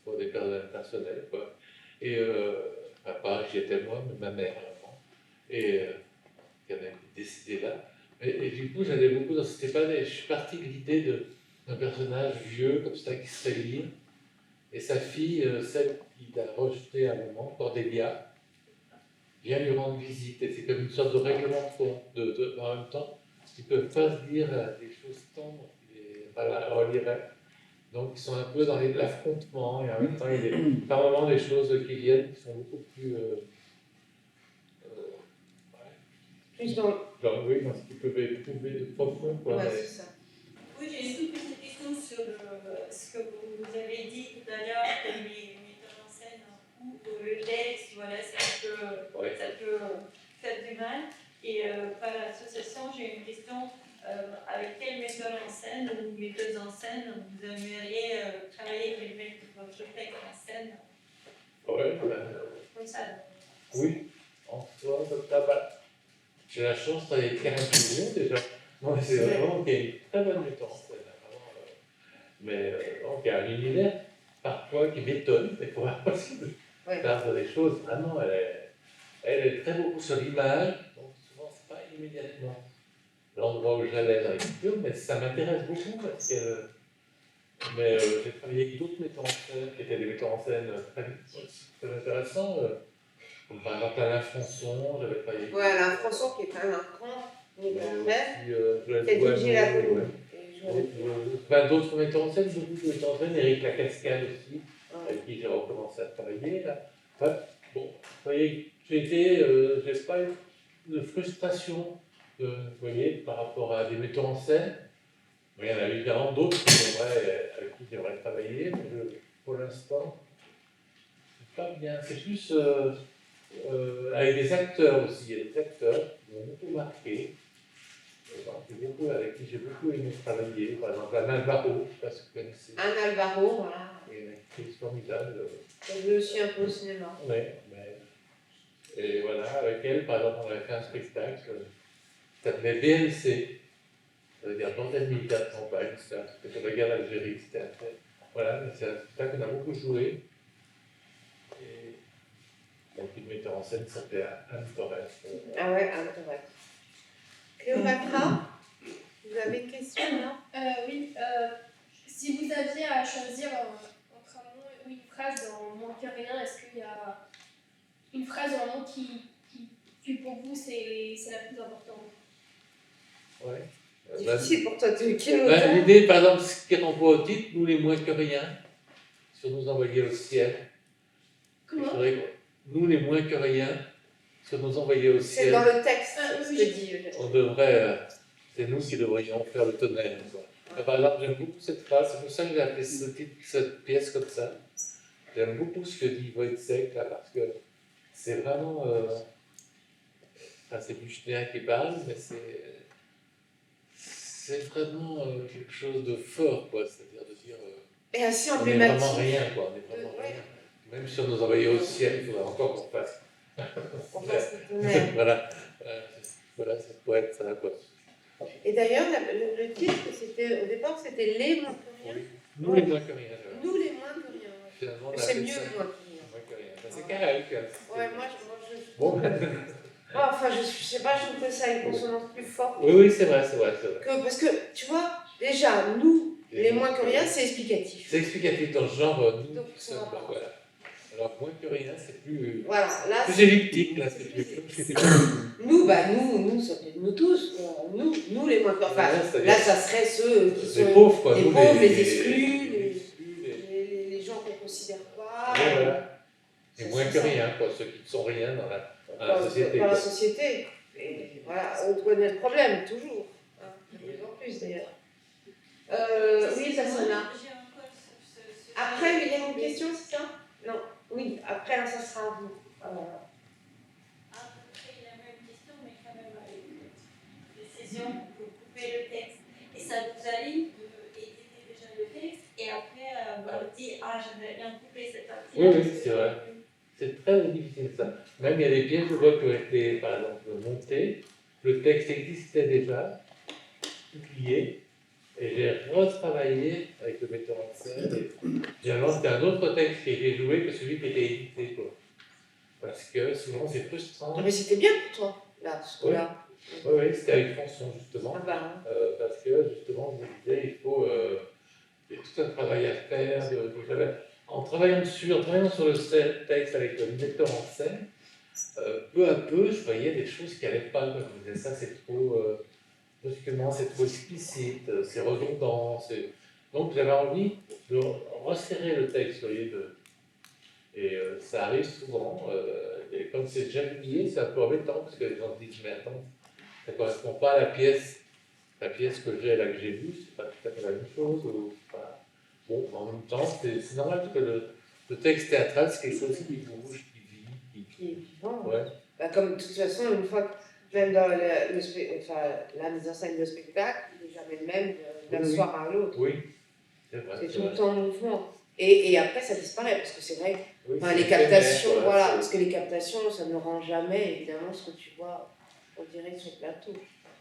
pour des personnes personnelles, quoi. Et, enfin, pas j'y étais moi, mais ma mère à un moment, et qui avait décidé là. Et du coup, j'allais beaucoup dans cet EHPAD, et je suis parti de l'idée d'un personnage vieux, comme ça, qui serait lire, et sa fille, celle qui l'a rejeté à un moment, Cordélia, vient lui rendre visite. Et c'est comme une sorte de règlement de compte. En même temps, ils ne peuvent pas se dire des choses tendres qu'ils reliraient. Donc, ils sont un peu dans l'affrontement, et en même temps, il y a par moments des choses qui viennent qui sont beaucoup plus. Plus dans... Oui, dans ce qu'ils peuvent éprouver de profond. Quoi, Ouais, mais- c'est ça. Oui, j'ai juste une petite question sur ce que vous avez dit tout à l'heure, que les metteurs en scène ou le texte, voilà, Ouais. ça peut faire du mal. Et par l'association, j'ai une question, avec quel metteur en scène ou metteuse en scène vous aimeriez travailler et mettre votre texte en scène Ouais, comme ça? oui, en soi, comme ça, j'ai la chance de travailler avec Karen Pignon déjà. Non, c'est vraiment qu'il y a une très bonne metteur en scène. Vraiment, mais donc, il y a un univers parfois qui m'étonne, des fois, parce que Ouais. faire des choses, vraiment, elle est très beaucoup sur l'image, donc souvent, c'est pas immédiatement l'endroit où j'allais dans l'écriture, mais ça m'intéresse beaucoup parce que. Mais j'ai travaillé avec d'autres metteurs en scène qui étaient des metteurs en scène très intéressants. Comme par exemple Alain Françon, j'avais travaillé avec Ouais, Alain Françon qui est quand même un grand metteur en scène, Joël qui a dirigé la Boileau, commune. ouais. Et Joël- D'autres metteurs en scène, beaucoup de metteurs en scène, Éric Lacascade aussi, Ouais. avec qui j'ai recommencé à travailler. Là. Enfin, bon, vous voyez, j'ai pas eu de frustration, vous voyez, par rapport à des metteurs en scène. Mais il y en a évidemment d'autres avec qui j'aimerais travailler, mais pour l'instant, c'est pas bien. C'est plus avec des acteurs aussi. Il y a des acteurs qui m'ont beaucoup marqué. Avec qui j'ai beaucoup aimé travailler. Par exemple, Anne Alvaro, je ne sais pas si vous connaissez. Anne Alvaro, voilà. Qui est une actrice formidable. Elle joue aussi un peu au cinéma. Oui, et voilà, avec elle, par exemple, on avait fait un spectacle qui s'appelait BMC. Ça veut dire Bordel militaire de campagne, c'était sur la guerre d'Algérie, c'était un fait. Voilà, mais c'est un spectacle qu'on a beaucoup joué. Et donc, une metteur en scène s'appelait Anne Torres. Ah ouais, Anne Torres. Cléopâtra, vous avez une question, non? Oui, si vous aviez à choisir entre un mot ou une phrase dans Moins que rien, est-ce qu'il y a une phrase ou un mot qui difficile pour toi, tu qui est Ben, l'auteur? l'idée, par exemple, ce qui renvoie au titre, nous les moins que rien, sur nous envoyer au ciel. Il Comment? faudrait que nous les moins que rien, sur nous envoyer au C'est ciel. dans le texte, Ah, ce oui. que dit Eugène. On devrait, c'est nous qui devrions faire le tonnerre. Quoi. Par exemple, j'aime beaucoup cette phrase, c'est pour ça que j'ai appelé ce titre, cette pièce comme ça. J'aime beaucoup ce que dit Wojciech là, parce que c'est vraiment. Enfin, c'est Buchner qui parle, mais c'est vraiment quelque chose de fort, quoi. C'est-à-dire de dire. Et assez On n'est vraiment emblématique. rien, quoi. On est vraiment Ouais. rien. Même si on nous envoyait au ciel, il faudrait encore qu'on fasse. On fasse le tonnerre. Voilà. Voilà, ça pourrait être ça, quoi. Et d'ailleurs, le titre, c'était, au départ, c'était Les moins que rien. Oui. Nous les moins que rien. Voilà. Nous, les moins que rien. Finalement, on a C'est fait mieux, ça. les moins que rien. Moins que rien. Ben, c'est carré, quand même. Ouais, moi, je Bon. enfin, je sais pas, je trouve que ça a une consonance plus forte. Oui, oui, c'est vrai, c'est vrai, c'est vrai. Parce que, tu vois, déjà, nous, les moins que rien, c'est explicatif. C'est explicatif dans le genre, nous Donc, qui sommes on va là, pas. voilà. Alors, moins que rien, c'est plus, Voilà, là, plus elliptique, là, c'est plus. nous, bah, ça peut être nous tous. Nous, les moins que rien. Enfin, Voilà, c'est-à-dire- là, ça serait ceux qui Les sont pauvres, quoi. les nous, pauvres, les exclus, exclus, les gens qu'on ne considère pas. Ouais, voilà. Et C'est moins que ça. rien, quoi, ceux qui ne sont rien dans la société. Dans la quoi. société. Et voilà, on connaît le problème, toujours. Hein, de plus en plus, d'ailleurs. Oui, ça sonne là. J'ai encore ce- Après, il y a une question, c'est ça? Non. Oui, après, là, ça sera à vous. À peu près la même question, mais quand même avec une petite précision pour couper le texte. Et ça vous arrive d'éditer déjà le texte et après vous dire ah j'aimerais bien couper cette partie. Oui, oui, c'est vrai. C'est très difficile ça. Même il y a des pièces, je vois, qui ont été, par exemple, montées. Le texte existait déjà, publié, et j'ai retravaillé avec le metteur en scène. Et finalement, c'était un autre texte qui a été joué que celui qui était édité, quoi. Parce que souvent, c'est frustrant. Ah, mais c'était bien pour toi, là, ce coup-là. Oui, oui, c'était avec Françon, justement. Ah bah, Parce que, justement, je me disais, il faut. Il y a tout un travail à faire. En travaillant dessus, en travaillant sur le texte avec le metteur en scène, peu à peu, je voyais des choses qui n'allaient pas. Quoi. Je me disais, ça, c'est trop brusquement, c'est trop explicite, c'est redondant. Donc, j'avais envie de resserrer le texte, vous voyez. Et ça arrive souvent. Et comme c'est déjà publié, c'est un peu embêtant, parce que les gens se disent, mais attends, ça ne correspond pas à la pièce que j'ai là, que j'ai vue, c'est pas tout à fait la même chose. Ou, enfin, bon, en même temps, c'est normal parce que le texte théâtral, c'est quelque chose qui bouge, qui vit, qui est vivant. Ouais. Bah, comme de toute façon, une fois que, même dans la mise en scène de spectacle, il n'est jamais le même d'un Oui, oui. soir à l'autre. Oui, c'est vrai. C'est c'est tout le vrai. temps en mouvement. Et après, ça disparaît, parce que c'est vrai, Oui, enfin, c'est les captations, éphémère, voilà, c'est- parce que les captations, ça ne rend jamais, évidemment, ce que tu vois en direct sur le plateau.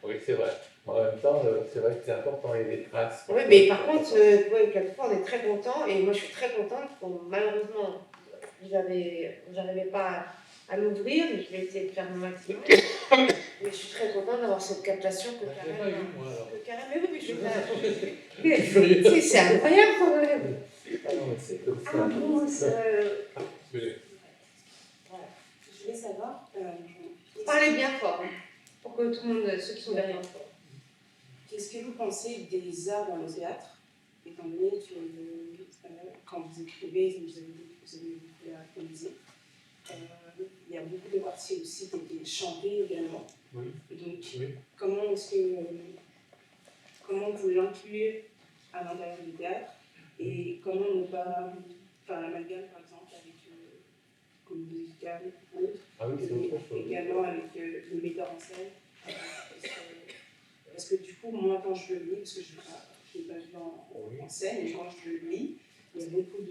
Oui, c'est vrai. En même temps, c'est vrai que c'est important, il y a des traces. Oui, mais par contre, ouais, quelquefois, on est très content, et moi, je suis très contente qu'on, malheureusement, vous n'arrivez pas à l'ouvrir, mais je vais essayer de faire mon maximum. Mais je suis très contente d'avoir cette captation que Je l'ai pas Karen eu, moi, alors. Mais oui, mais je Je suis furieux. c'est incroyable quand même. Ah non, mais c'est comme ça. Ah bon, Mais- Je voulais savoir, parlez bien fort, hein, pour que tout le monde, ceux qui sont derrière. qu'est-ce que vous pensez des arts dans le théâtre, étant donné que quand vous écrivez, vous avez dit que vous avez beaucoup à réaliser. Il y a beaucoup de parties aussi qui étaient chantées également. Oui. Et donc, Oui. comment vous l'incluez à l'intérieur du théâtre et comment ne pas faire l'amalgame, par exemple, avec comédie musicale ou autre. Ah oui, c'est autre chose. Également avec le metteur en scène. Parce que du coup, moi, quand je le lis, parce que je l'ai pas vu en scène, et quand je le lis, il y a beaucoup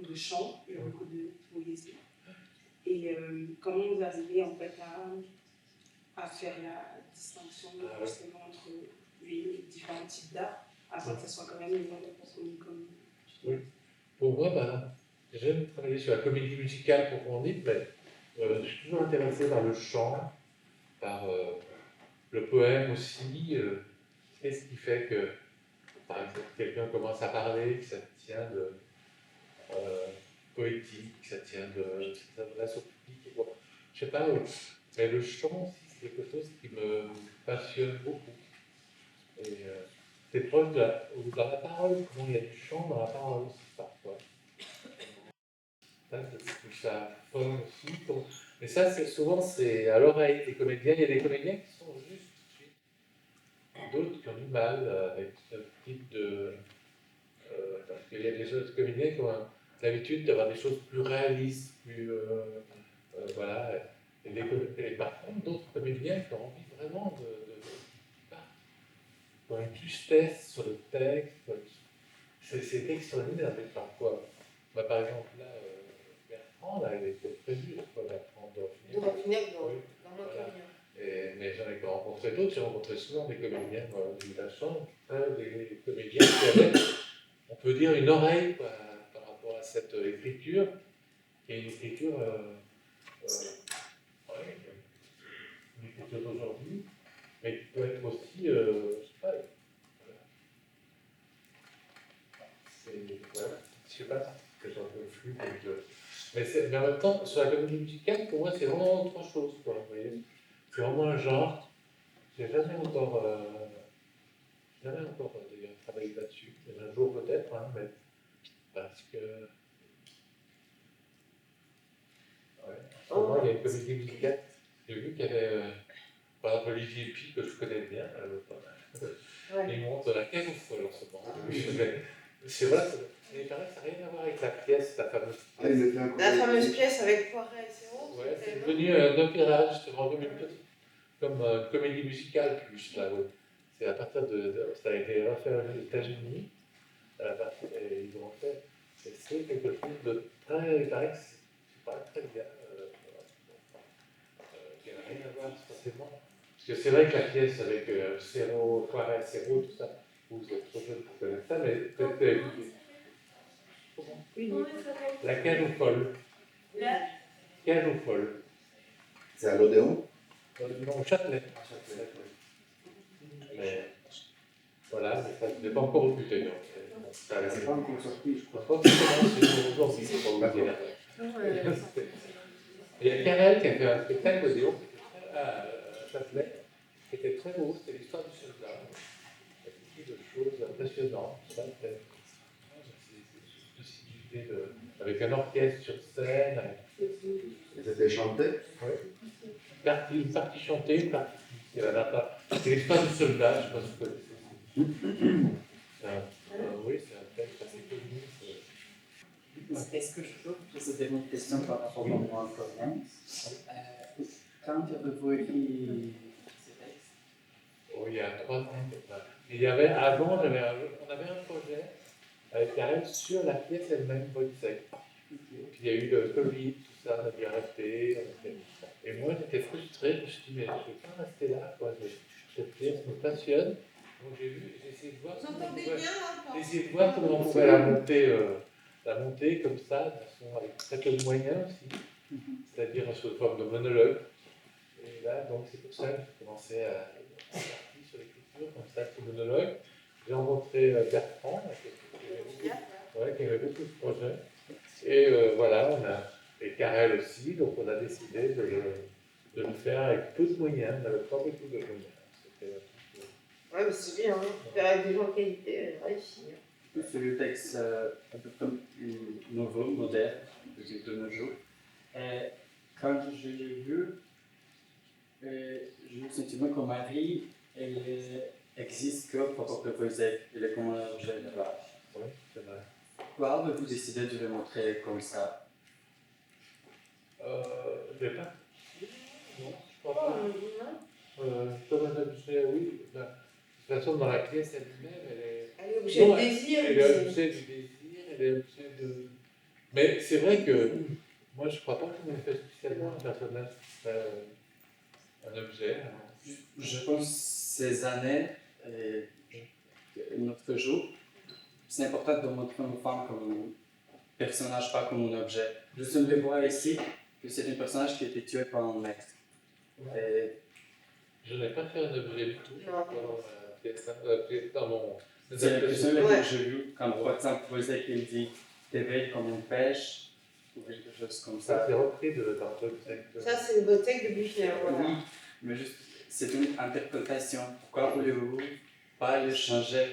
de chants, il y a beaucoup de poésie. Et comment vous arrivez en fait à faire la distinction justement entre les différents types d'art, afin que ça soit quand même une reconnaissance comme. Oui. Pour moi, j'aime travailler sur la comédie musicale proprement dite, mais je suis toujours intéressé par le chant, par le poème aussi. Qu'est-ce qui fait que, par exemple, quelqu'un commence à parler, que ça tient de poétique, que ça tient de. Ça s'adresse au public. Bon, je sais pas, mais le chant aussi, c'est quelque chose qui me passionne beaucoup. Et c'est proche de dans la parole, comment il y a du chant dans la parole aussi parfois. Ça, je trouve ça fun aussi. Mais ça, c'est souvent c'est à l'oreille des comédiens. Il y a des comédiens qui sont juste d'autres qui ont du mal avec ce type de. Parce qu'il y a des autres comédiens qui ont l'habitude d'avoir des choses plus réalistes, plus. Voilà. Et par contre, d'autres comédiens qui ont envie vraiment qui ont une justesse sur le texte. C'est extraordinaire, mais parfois. Bah, par exemple, là, Bertrand, là, il était prévu, Bertrand De revenir dans, Oui. dans notre Voilà. union. Mais j'en ai pas rencontré d'autres, j'ai rencontré souvent des comédiens, moi, j'ai eu la chance, des comédiens qui avaient, on peut dire, une oreille quoi, par rapport à cette écriture, qui est une écriture, ouais, une écriture d'aujourd'hui, mais qui peut être aussi, je sais pas, voilà. Voilà. Je sais pas que j'en peu flou, mais en même temps, sur la comédie musicale, pour moi, c'est vraiment autre chose, quoi, vous voyez. C'est vraiment un genre. J'ai jamais encore d'ailleurs travaillé là-dessus. Un jour peut-être, hein, mais parce que. Ouais. En ce moment, il y a une comédie musicale. J'ai vu qu'il y avait, par exemple, Olivier Pi, que je connais bien, il monte la cage au folle en ce moment. C'est vrai, mais il paraît que ça n'a rien à voir avec la pièce, la fameuse pièce. La fameuse pièce avec Poiret et Serrault. Ouais, c'est devenu un opéra, justement, comme une comédie musicale plus, là, oui. C'est à partir ça a été refait aux États-Unis, et ils ont fait, c'est quelque chose de très, il paraît que c'est pas très bien, qui n'a rien à voir forcément. Parce que c'est vrai que la pièce avec Serrault, Poiret, Serrault, tout ça, vous êtes trop jeune pour connaître ça, mais peut-être que. Comment La cage aux folles. La Cage aux folles. C'est à l'Odéon? Non, au Châtelet. Mais voilà, mais ça n'est pas encore occupé. Donc, C'est pas encore sorti, je je crois. crois que c'est aujourd'hui, je crois, vous dire. Il y a Carrel qui a fait un spectacle au Déon à Châtelet, qui était très beau, c'était l'histoire du soldat. Il y a beaucoup de choses impressionnantes. Ça, c'est une possibilité avec un orchestre sur scène. Et c'était chanté? Oui. Une partie chantée, une partie. C'est l'histoire du soldat, je pense que vous connaissez. Oui, c'est un texte assez connu. Est-ce que je peux poser une question par rapport au moment commun? Quand avez-vous écrit ces textes? Oh, il y a 3 ans. Il y avait, avant, on avait un projet avec Karel sur la pièce elle-même, Wojciech. Puis il y a eu le Covid, tout ça, on a dû arrêter. Et moi, j'étais frustré, je me suis dit, mais je ne vais pas rester là, quoi. Cette pièce me passionne. Donc j'ai essayé de voir. Vous entendez bien là? J'ai essayé de voir comment on pouvait la monter comme ça, de façon avec très peu de moyens aussi, c'est-à-dire sous forme de monologue. Et là, donc c'est pour ça que j'ai commencé à partir sur l'écriture, comme ça, ce monologue. J'ai rencontré Bertrand, qui avait beaucoup de projets. Et voilà, et Karel aussi, donc on a décidé de le faire avec peu de moyens, on n'avait pas beaucoup de moyens. Oui, mais c'est bien, hein. Faire avec des gens de qualité, réussi. C'est le texte un peu comme nouveau, moderne, de nos jours. Quand je l'ai vu, j'ai eu le sentiment que Marie, elle existe que pour que Wojciech, elle est comme un objet là-bas. Oui, c'est vrai. Pourquoi avez-vous décidé de le montrer comme ça? Je n'ai pas. Non, je crois pas. Comme un objet, oui. De toute façon, dans la pièce elle-même, Elle est objet de désir. Elle est objet du désir, elle est objet de. Mais c'est vrai que moi, je ne crois pas qu'on ait fait spécialement un personnage qui serait un objet. Je pense que ces années, notre jour, c'est important de montrer une femme comme un personnage, pas comme un objet. Je me vois ici que c'est un personnage qui a été tué par un mec. Je n'ai pas fait un objet du tout. Non. Dans mon. C'est l'impression que j'ai vu quand, par exemple, Wojciech il dit t'éveilles comme une pêche ou quelque chose comme Ça, ça. c'est repris dans le texte. Ça, c'est le texte de Buchner. Voilà. Oui, mais juste, c'est une interprétation. Pourquoi voulez-vous pas le changer.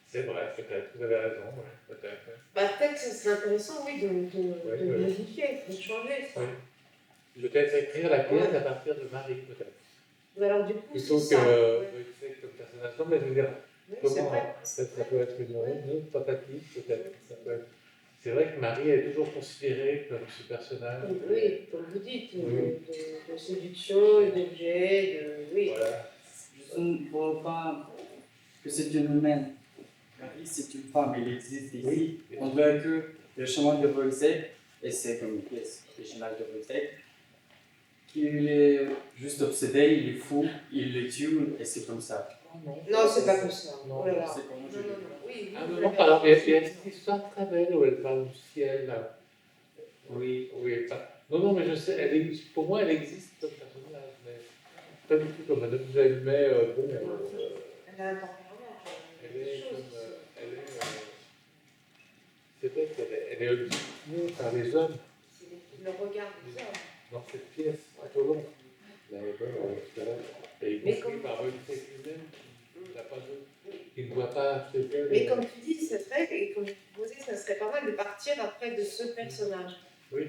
C'est vrai, peut-être, vous avez raison, ouais, peut-être. Ouais. Bah, peut-être que c'est intéressant, oui, de Ouais. modifier, de changer ça. Oui. Peut-être écrire la pièce à partir de Marie, peut-être. Mais alors, du coup, Plutôt c'est que ça. Ouais. Wojciech comme personnage. Non, mais je veux dire, Oui, c'est comment, vrai. peut-être ça peut être une autre tentative, peut-être. Ça peut être. C'est vrai que Marie est toujours considérée comme ce personnage. Oui, comme vous dites, Oui. de séduction, d'objet, oui. Voilà. Je ne vois pas que c'est une humaine. Marie, c'est une femme, elle existe ici. Oui. On voit que le chemin de Wojciech, et c'est comme une pièce originale de Wojciech, qu'il est juste obsédé, il est fou, il le tue, et c'est comme ça. Non, c'est pas comme ça. Non, Oh là là. c'est comme je Non, dis. non, non. Oui, À un vous moment, l'avez alors, il y a raison. cette histoire très belle où elle parle du ciel. Là. Oui. Oui, non, mais je sais, pour moi, elle existe comme personnage, mais pas du tout comme Mademoiselle May. Elle a un tempérament. Elle est comme. C'est vrai qu'elle est obstinée par les hommes C'est le regard des hommes. dans cette pièce, tout au long. Mais bon, elle est Mais construite comme- par Wojciech lui-même qui ne voit pas chez elle. Mais comme tu dis, c'est vrai, et comme je vous disais, ça serait pas mal de partir après de ce personnage. Oui,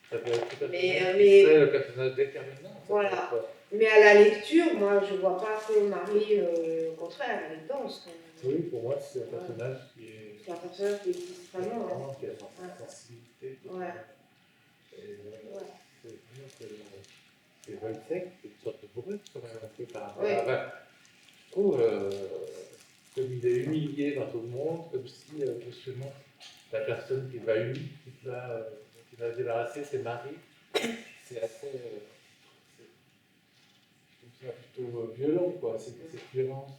ça peut être tout à fait. Mais- C'est le personnage déterminant. ça Voilà. peut être, Mais à la lecture, moi, je vois pas que Marie, au contraire, elle est dense. Quand même. Oui, pour moi, c'est un personnage qui est. C'est un personnage qui existe vraiment. Hein. Vraiment, qui a sa sensibilité. Ouais. Et, Ouais. c'est Wojciech, c'est une sorte de bourré, quand même, un peu par rapport Ouais. à. Enfin, je trouve, comme il est humilié dans tout le monde, comme si, justement, la personne qui va se débarrasser, c'est Marie. C'est assez. Je trouve ça plutôt violent, quoi. C'est cette violence.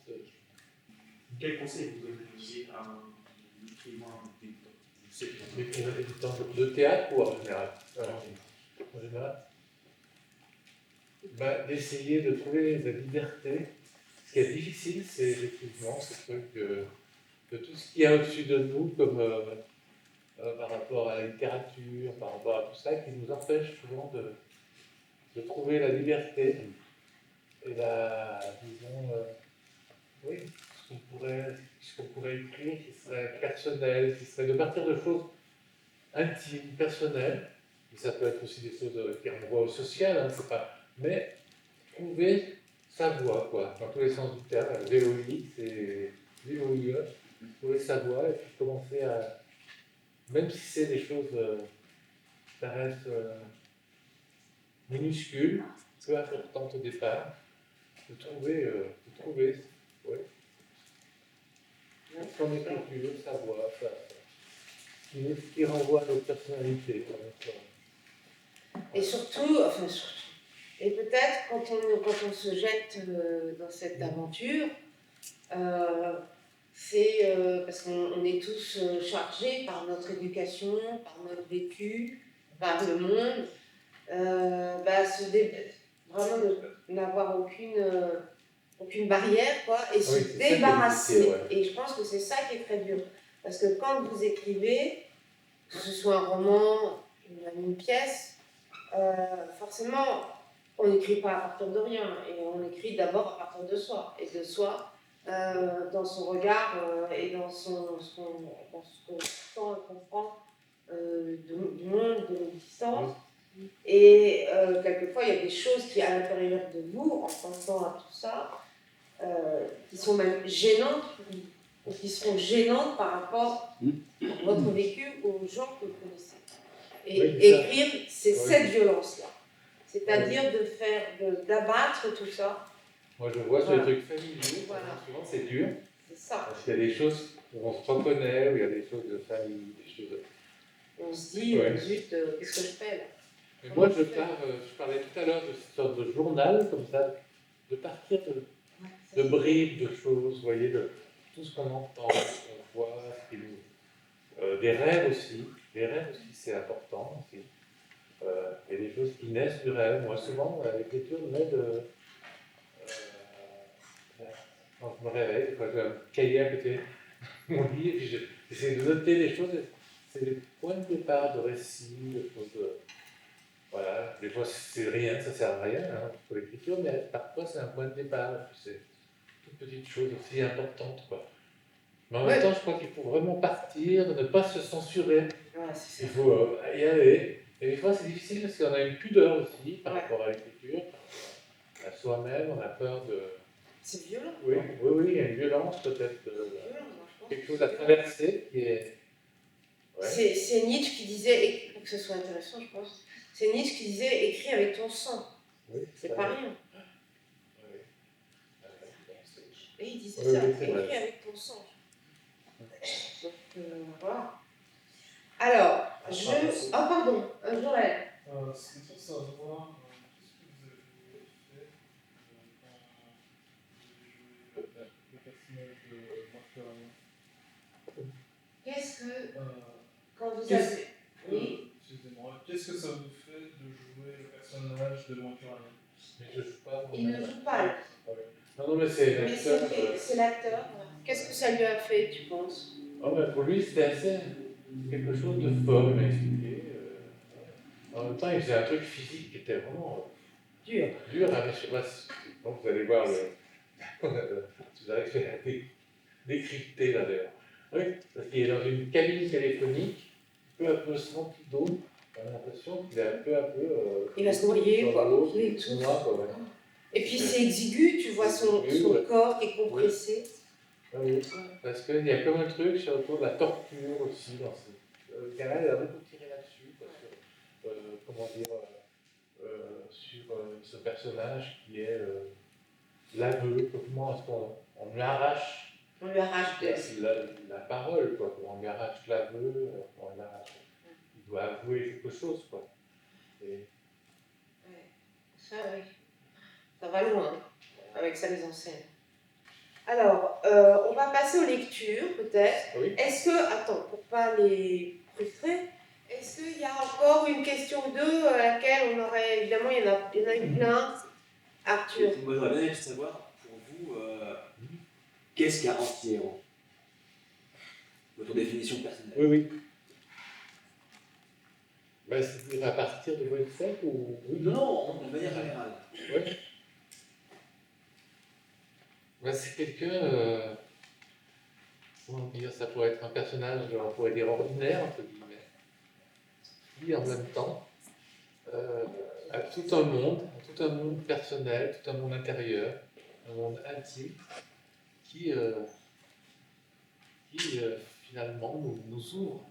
Quel conseil vous donneriez à un écrivain débutant? Je sais que Mais pour les débutants de théâtre ou en général En général d'essayer de trouver la liberté. Ce qui est difficile, c'est effectivement ce truc de tout ce qu'il y a au-dessus de nous, comme par rapport à la littérature, par rapport à tout ça, qui nous empêche souvent de trouver la liberté et disons, oui, ce qu'on pourrait écrire qui serait personnel, qui serait de partir de choses intimes, personnelles, et ça peut être aussi des choses qui renvoient au social, hein, c'est pas. Mais trouver sa voix, quoi, dans tous les sens du terme, VOI, c'est VOIE, trouver sa voix et puis commencer à. Même si c'est des choses qui paraissent minuscules, peu importantes au départ, de trouver ouais, son écriture, sa voix, qui renvoie à notre personnalité. Et surtout, et peut-être quand on se jette dans cette aventure, c'est parce qu'on est tous chargés par notre éducation, par notre vécu, par le monde, vraiment n'avoir aucune barrière, quoi, et se c'est ça qui est débarrasser. difficile, ouais. Et je pense que c'est ça qui est très dur. Parce que quand vous écrivez, que ce soit un roman, une pièce, forcément, on n'écrit pas à partir de rien, et on écrit d'abord à partir de soi, et de soi dans son regard et dans ce qu'on sent et comprend du monde, de l'existence. Et quelquefois, il y a des choses qui, à l'intérieur de vous, en pensant à tout ça, qui sont même gênantes, ou qui seront gênantes par rapport à votre vécu aux gens que vous connaissez. Et Oui, écrire, c'est oui. cette violence-là. C'est-à-dire d'abattre tout ça. Moi, je vois sur les trucs familiaux, Voilà. souvent c'est dur, C'est ça. parce qu'il y a des choses où on se reconnaît, où il y a des choses de famille, des choses. On se dit, Ouais. zut, qu'est-ce que je fais là? Mais moi, je parlais tout à l'heure de cette sorte de journal, comme ça, de partir de bribes, de choses, vous voyez, de tout ce qu'on entend, qu'on voit, des rêves aussi. Les rêves aussi, c'est important aussi. Il y a des choses qui naissent du rêve. Moi, souvent, l'écriture m'aide. Quand je me réveille, j'ai un cahier à côté de mon lit, et puis j'essaie de noter les choses. C'est des points de départ de récits, de choses. Voilà, des fois c'est rien, ça sert à rien pour l'écriture, mais parfois c'est un point de départ. Puis c'est tout petite chose aussi importante, quoi. Mais en même temps, je crois qu'il faut vraiment partir, ne pas se censurer. Ouais, c'est Il ça. faut y aller. Et des fois, c'est difficile parce qu'on a une pudeur aussi par Ouais. rapport à l'écriture, à soi-même, on a peur de... C'est violent. Oui, oui, oui, il y a une violence peut-être, Violent, moi, je pense quelque que chose c'est à violent. traverser qui est... Ouais. C'est Nietzsche qui disait, et pour que ce soit intéressant, je pense, c'est Nietzsche qui disait écris avec ton sang. Oui, C'est ça, pas rien. oui. Et il disait Oui, ça, oui, c'est écris vrai. avec ton sang. Donc, voilà. Alors, Ah, pardon, Joël. C'est pour savoir qu'est-ce que vous avez fait quand vous avez joué le personnage de Marc Ferrand. Qu'est-ce que, quand vous Qu'est-ce- avez... Oui. Excusez-moi, qu'est-ce que ça vous fait de jouer le personnage de Marc Ferrand? Mais je joue pas. Il ne joue pas. Là. Non, non, mais c'est Mais l'acteur. c'est l'acteur. Qu'est-ce que ça lui a fait, tu penses? Oh, mais pour lui, c'était assez quelque chose de fort, il m'a expliqué. En même temps, il faisait un truc physique qui était vraiment dur à je sais pas si... Donc, vous allez voir le. Vous allez faire décrypter là d'ailleurs. Oui, parce qu'il est dans une cabine téléphonique, peu à peu sans d'eau. On a l'impression qu'il est peu à peu. Il va se noyer, dans quoi. l'eau, Il est tout. noir, quoi, ouais. Et puis c'est exigu, tu vois son Ouais. corps qui est compressé. Ah oui, parce qu'il y a comme un truc sur autour de la torture aussi dans ce. Carrel a beaucoup tiré là-dessus, parce que, comment dire, sur ce personnage qui est l'aveu, comment est-ce qu'on lui arrache On lui arrache la parole, quoi, on lui arrache l'aveu, on lui arrache. Il doit avouer quelque chose, quoi. Et... Ouais. Ça, oui. Ça va loin avec sa mise en scène. Alors, on va passer aux lectures, peut-être. Oui. Est-ce que, attends, pour pas les frustrer, est-ce qu'il y a encore une question ou deux à laquelle on aurait, évidemment, il y en a eu plein. Arthur. Moi, j'aurais bien aimé savoir, pour vous, qu'est-ce qu'un anti-héros? Votre définition personnelle. Oui, oui. Ben, c'est à partir de votre fait ou... Oui. Non, de manière générale. Oui. Ben, c'est quelqu'un, comment dire, ça pourrait être un personnage, on pourrait dire ordinaire, entre guillemets, qui en même temps a tout un monde personnel, tout un monde intérieur, un monde intime, qui finalement nous ouvre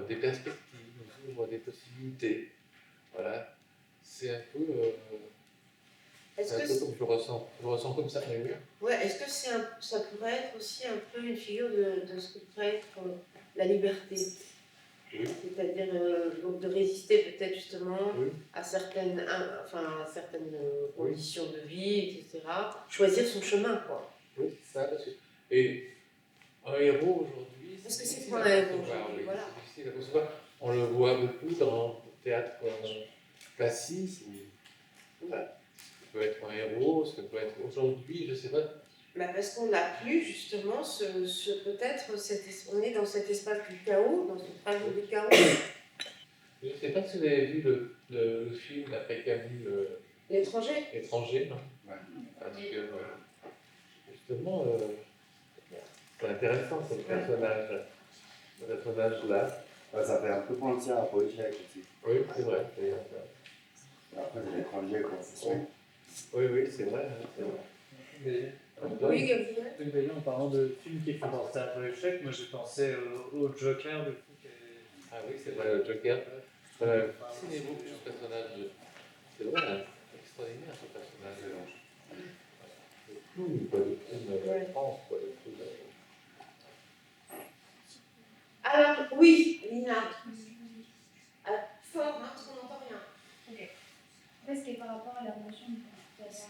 des perspectives, nous ouvre des possibilités. Voilà, c'est un peu... Est-ce c'est un que peu comme je le ressens comme ça, mais oui. ouais, est-ce que ça pourrait être aussi un peu une figure de ce que pourrait être la liberté? Oui. C'est-à-dire donc de résister peut-être justement Oui. à certaines conditions de vie, etc. Choisir son chemin, quoi. Oui, c'est ça. Et un héros aujourd'hui. Parce que c'est difficile quoi à un héros concevoir, aujourd'hui, oui, voilà. c'est difficile à concevoir. On le voit beaucoup dans le théâtre classique. Voilà. Ce que peut être un héros, ce que peut être aujourd'hui, je ne sais pas. Bah parce qu'on n'a plus justement peut-être on est dans cet espace du chaos, dans ce fragile du chaos. Je ne sais pas si vous avez vu le film après Camus, L'étranger. Étranger, non? Ouais. Parce que justement, c'est intéressant ce personnage-là. Ouais, ça fait un peu penser à Bojack aussi. Oui, c'est vrai. Après, c'est l'étranger, quoi. C'est sûr. Oui, oui, c'est vrai. Hein, c'est vrai. Mais, Oui, Gabriel. d'ailleurs, en parlant de films qui font penser à l'échec, moi j'ai pensé au Joker du coup. Ah oui, c'est vrai, le Joker. Fascinez-vous ce personnage. C'est vrai, hein, extraordinaire ce personnage. Quoi, de film France, quoi, de film. Alors, oui, Lina. Fort, hein, parce qu'on n'entend rien. Ok. En fait, c'était par rapport à la notion de communication.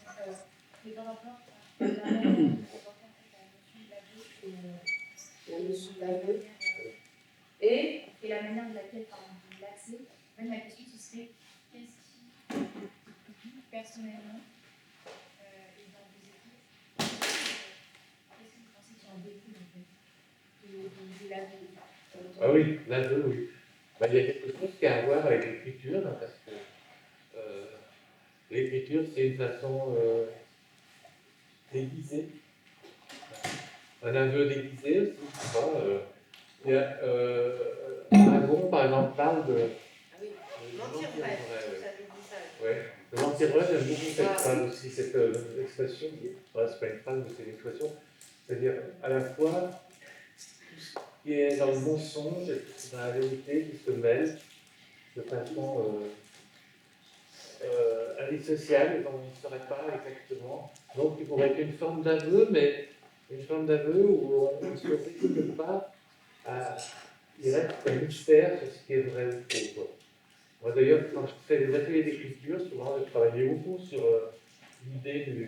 Et par rapport à la manière de rapporter en fait, la notion de l'aveu. Et La manière de laquelle, par exemple, vous l'accès. En fait, ma question, ce serait qu'est-ce qui, vous, personnellement, et dans vos équipes, qu'est-ce que vous pensez qu'il y a un défaut en fait, de l'aveu? Ah oui, l'aveu, oui. Bah, il y a quelque chose qui a à voir avec l'écriture, hein, parce que l'écriture, c'est une façon déguisé. Un aveu déguisé aussi, tu vois. Il y a, Aragon, par exemple, parle de. Ah oui, de mentir mentir vrai, vrai, ça fait dit ça. ouais. Le mentir vrai, j'aime beaucoup cette Ah, phrase aussi, cette expression. Enfin, c'est pas une phrase, mais c'est une expression. C'est-à-dire, à la fois, tout ce qui est dans le mensonge et tout ce qui est dans la vérité qui se mêle de façon indissociable, dont on ne saurait pas exactement. Donc, il pourrait être une forme d'aveu, mais une forme d'aveu où on ne se résigne pas à. Il reste un mystère sur ce qui est vrai ou faux, quoi. Moi, d'ailleurs, quand je fais des ateliers d'écriture, souvent, je travaillais beaucoup sur l'idée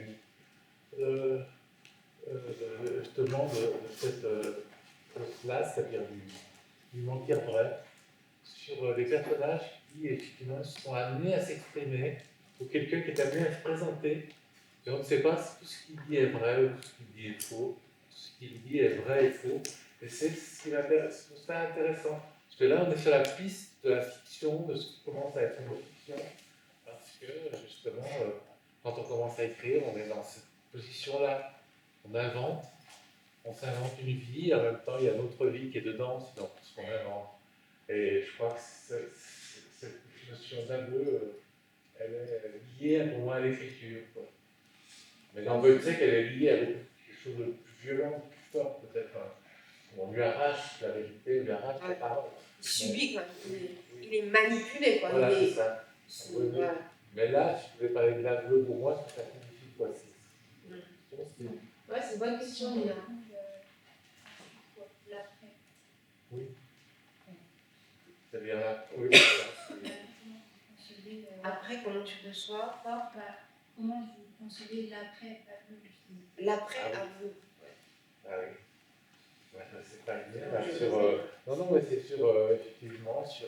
justement de cette chose-là, c'est-à-dire du mentir vrai, sur les personnages qui, effectivement, sont amenés à s'exprimer, ou quelqu'un qui est amené à se présenter, et on ne sait pas si tout ce qu'il dit est vrai ou tout ce qu'il dit est faux, tout ce qu'il dit est vrai et faux, et c'est ce qui m'intéresse, je trouve ça intéressant. Parce que là, on est sur la piste de la fiction, de ce qui commence à être une fiction, parce que, justement, quand on commence à écrire, on est dans cette position-là. On s'invente une vie, et en même temps, il y a notre vie qui est dedans, c'est dans tout ce qu'on invente. Et je crois que cette notion d'aveu, elle est liée pour moi à l'écriture, quoi. Mais dans Wojciech, elle est liée à quelque chose de plus violent, de plus fort, peut-être. On lui arrache la vérité, on lui arrache la parole. Il subit, quoi. Il est manipulé, quoi. Voilà, Il est... c'est ça. Oui, oui. Voilà. Mais là, si je voulais parler de l'aveu, pour moi, c'est ça signifie quoi? Ouais, c'est une bonne question, Nina. L'après. Oui. C'est-à-dire là, oui, c'est ça. Après, comment tu reçois ça? Comment vous concevez l'après aveu? L'après Ah oui. aveu. Ah oui. Ouais, ça, c'est pas lié là, sur. Non, non, mais c'est sur, effectivement, sur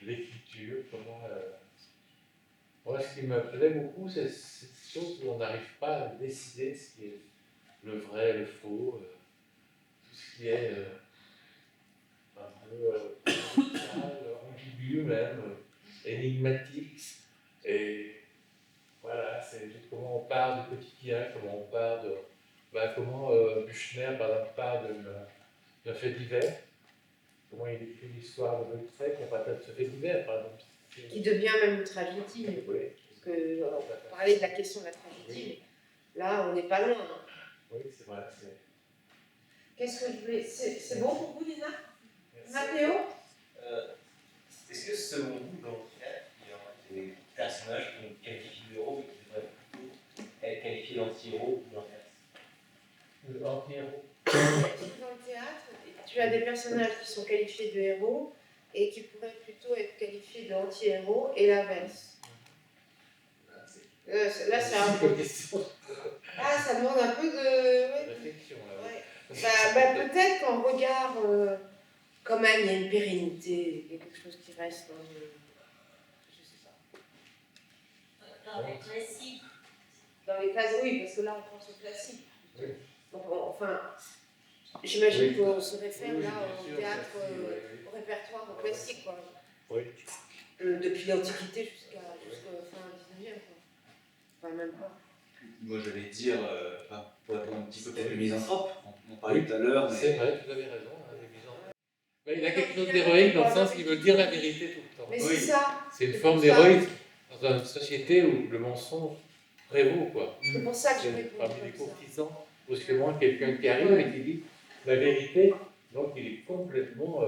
l'écriture, comment. Moi, ce qui me plaît beaucoup, c'est cette chose où on n'arrive pas à décider ce qui est le vrai, le faux, tout ce qui est un peu ambigu même, énigmatique. Et voilà, c'est juste comment on part du quotidien, comment on part de. Comment Büchner, par exemple, part d'un fait divers, comment il écrit l'histoire de Wojciech à partir de ce fait divers, par exemple. Qui devient même une tragédie. Oui. Parce que on parlait de la question de la tragédie, mais là, on n'est pas loin. Oui, c'est vrai. Qu'est-ce que je voulais. C'est bon pour vous, Lina? Merci. Mathéo? Est-ce que selon vous, dans le théâtre, il y a des personnages qu'on qualifie de héros, mais qui devraient plutôt être qualifiés d'anti-héros ou l'inverse? L'anti-héros. Dans le théâtre, tu as des personnages qui sont qualifiés de héros et qui pourraient plutôt être qualifiés d'anti-héros et l'inverse. Là, c'est un peu. Ah, ça demande un peu de. Réflexion, là. Ouais. Peut-être qu'en regard, quand même, il y a une pérennité, il y a quelque chose qui reste dans le. Je sais pas. Dans les classiques. Dans les classes, oui, parce que là, on pense au classique. Oui. Donc, enfin, j'imagine qu'on se réfère Oui, là bien au sûr, théâtre, merci, au répertoire au classique, quoi. Oui. Depuis l'Antiquité jusqu'à fin 19e, quoi. Enfin, même pas. Moi, j'allais dire, pour être un petit peu peut-être le misanthrope, on en parlait tout à l'heure, mais. C'est vrai, vous avez raison, hein, les misanthropes. Mais il a quelque chose d'héroïque dans le sens qu'il veut dire la vérité tout le temps. Mais c'est ça. C'est une forme d'héroïsme dans une société où le mensonge prévaut, quoi. C'est pour ça que je C'est réponds. parmi les courtisans, brusquement, quelqu'un qui arrive et qui dit la vérité, donc il est complètement.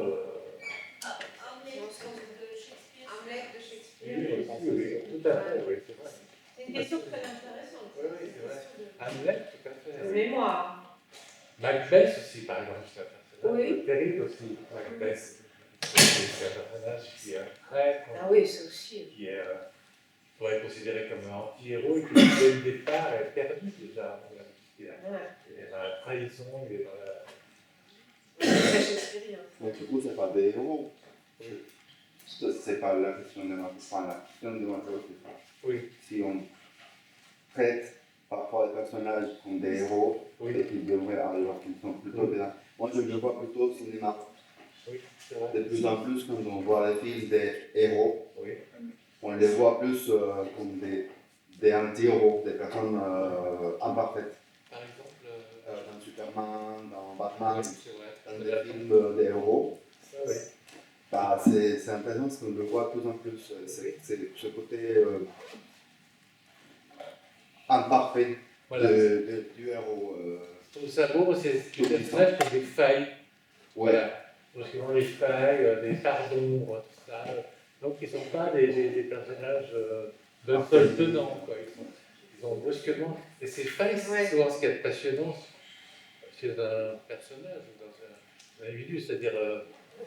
Hamlet de Shakespeare. Oui, tout à fait, oui, c'est vrai. C'est une question très intéressante. Oui, c'est vrai. Hamlet, tout à fait. De mémoire. Macbeth aussi, par exemple, c'est un personnage Oui. terrible aussi, Macbeth. C'est un personnage qui est un prêtre. Ah oui, ça aussi. Qui est, pourrait être considéré comme un anti-héros et qui, dès le départ, est perdu déjà. Il est dans la trahison, il est dans la. C'est Shakespeare. Mais du coup, c'est pas des héros. C'est pas la question de Mathéo, enfin, la question de Mathéo, c'est ça. Oui. Si on traite parfois les personnages comme des héros, oui. Et qu'ils devraient, alors qu'ils sont plutôt des. Moi, je le vois plutôt au cinéma. Oui, c'est vrai. De plus en plus, quand on voit les films des héros, oui. On les voit plus comme des anti-héros, des personnes imparfaites. Batman, c'est vrai. dans des films des héros. Ça, oui. Bah, c'est intéressant parce qu'on le voit de plus en plus. C'est ce côté imparfait Voilà. du héros. Je trouve ça beau, c'est des personnages qui ont des failles. Voilà. Donc, ils ont des failles, des pardons, tout ça. Donc, ils ne sont pas des personnages d'un seul tenant, quoi. Ils ont brusquement. Et ces failles, c'est souvent ce qui est passionnant chez un personnage ou dans un individu, c'est-à-dire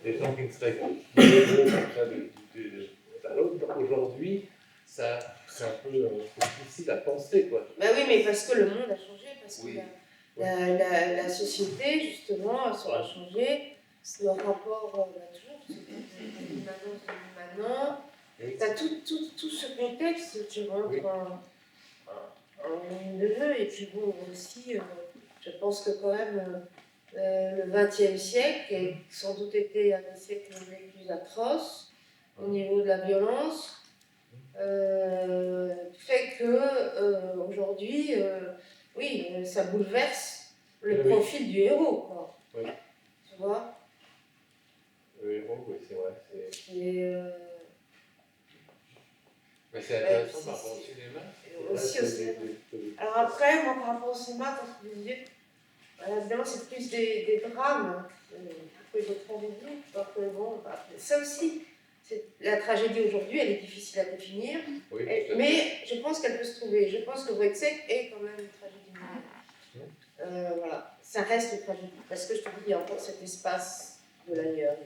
des gens qui ne seraient pas des héros comme ça à l'autre. Donc, aujourd'hui, ça, c'est un peu difficile à penser, quoi. Bah oui, mais parce que le monde a changé, parce que Oui. la société, justement, a changé. Le rapport, toujours, c'est l'immanence de l'immanent. Tu as tout ce contexte, tu rentres en ligne de jeu. Et puis bon, aussi, je pense que quand même, le XXe siècle a sans doute été un des siècles les plus atroces au niveau de la violence. Fait que aujourd'hui, oui, ça bouleverse le profil du héros, quoi. Oui. Tu vois? Le héros, oui, c'est vrai. Mais c'est Ouais, intéressant par rapport au cinéma. Aussi au cinéma. Alors après, moi, par rapport au cinéma, quand je disais, évidemment, c'est plus des drames que des tragédies. Donc, bon, ça aussi, la tragédie aujourd'hui, elle est difficile à définir, Oui, mais je pense qu'elle peut se trouver. Je pense que Wexek est quand même une tragédie. Voilà, ça reste une tragédie, parce que je te dis, il y a encore cet espace de l'ailleurs.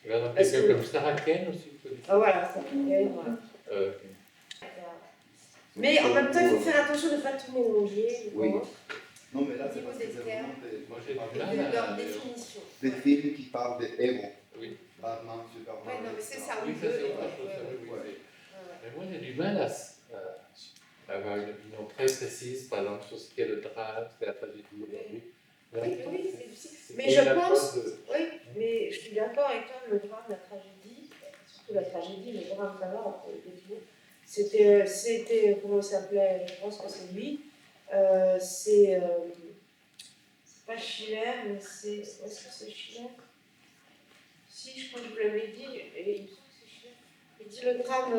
Il y a quelqu'un comme Staraken aussi. Ah voilà, Staraken, voilà. Mais en même temps, il faut faire attention de ne pas tout mélanger. Oui. Non, mais là, c'est Au niveau parce que des c'est termes vraiment et de leur définition. des films qui parlent des héros. Oui. Batman, Superman. Oui, non, mais c'est ça. Oui, ça c'est autre chose. Mais moi, j'ai du mal à avoir une opinion très précise, par exemple, sur ce qu'est le drame, ce qu'est la tragédie aujourd'hui. Oui, c'est difficile. Mais je pense, oui, mais je suis d'accord avec toi, le drame, la tragédie, surtout la tragédie, le drame, ça va, on peut le définir. C'était, comment il s'appelait, je pense que c'est lui, c'est pas Schiller, mais c'est, est-ce que c'est Schiller? Si, je crois que je vous l'avais dit, et il me semble que c'est Schiller. Il dit le drame,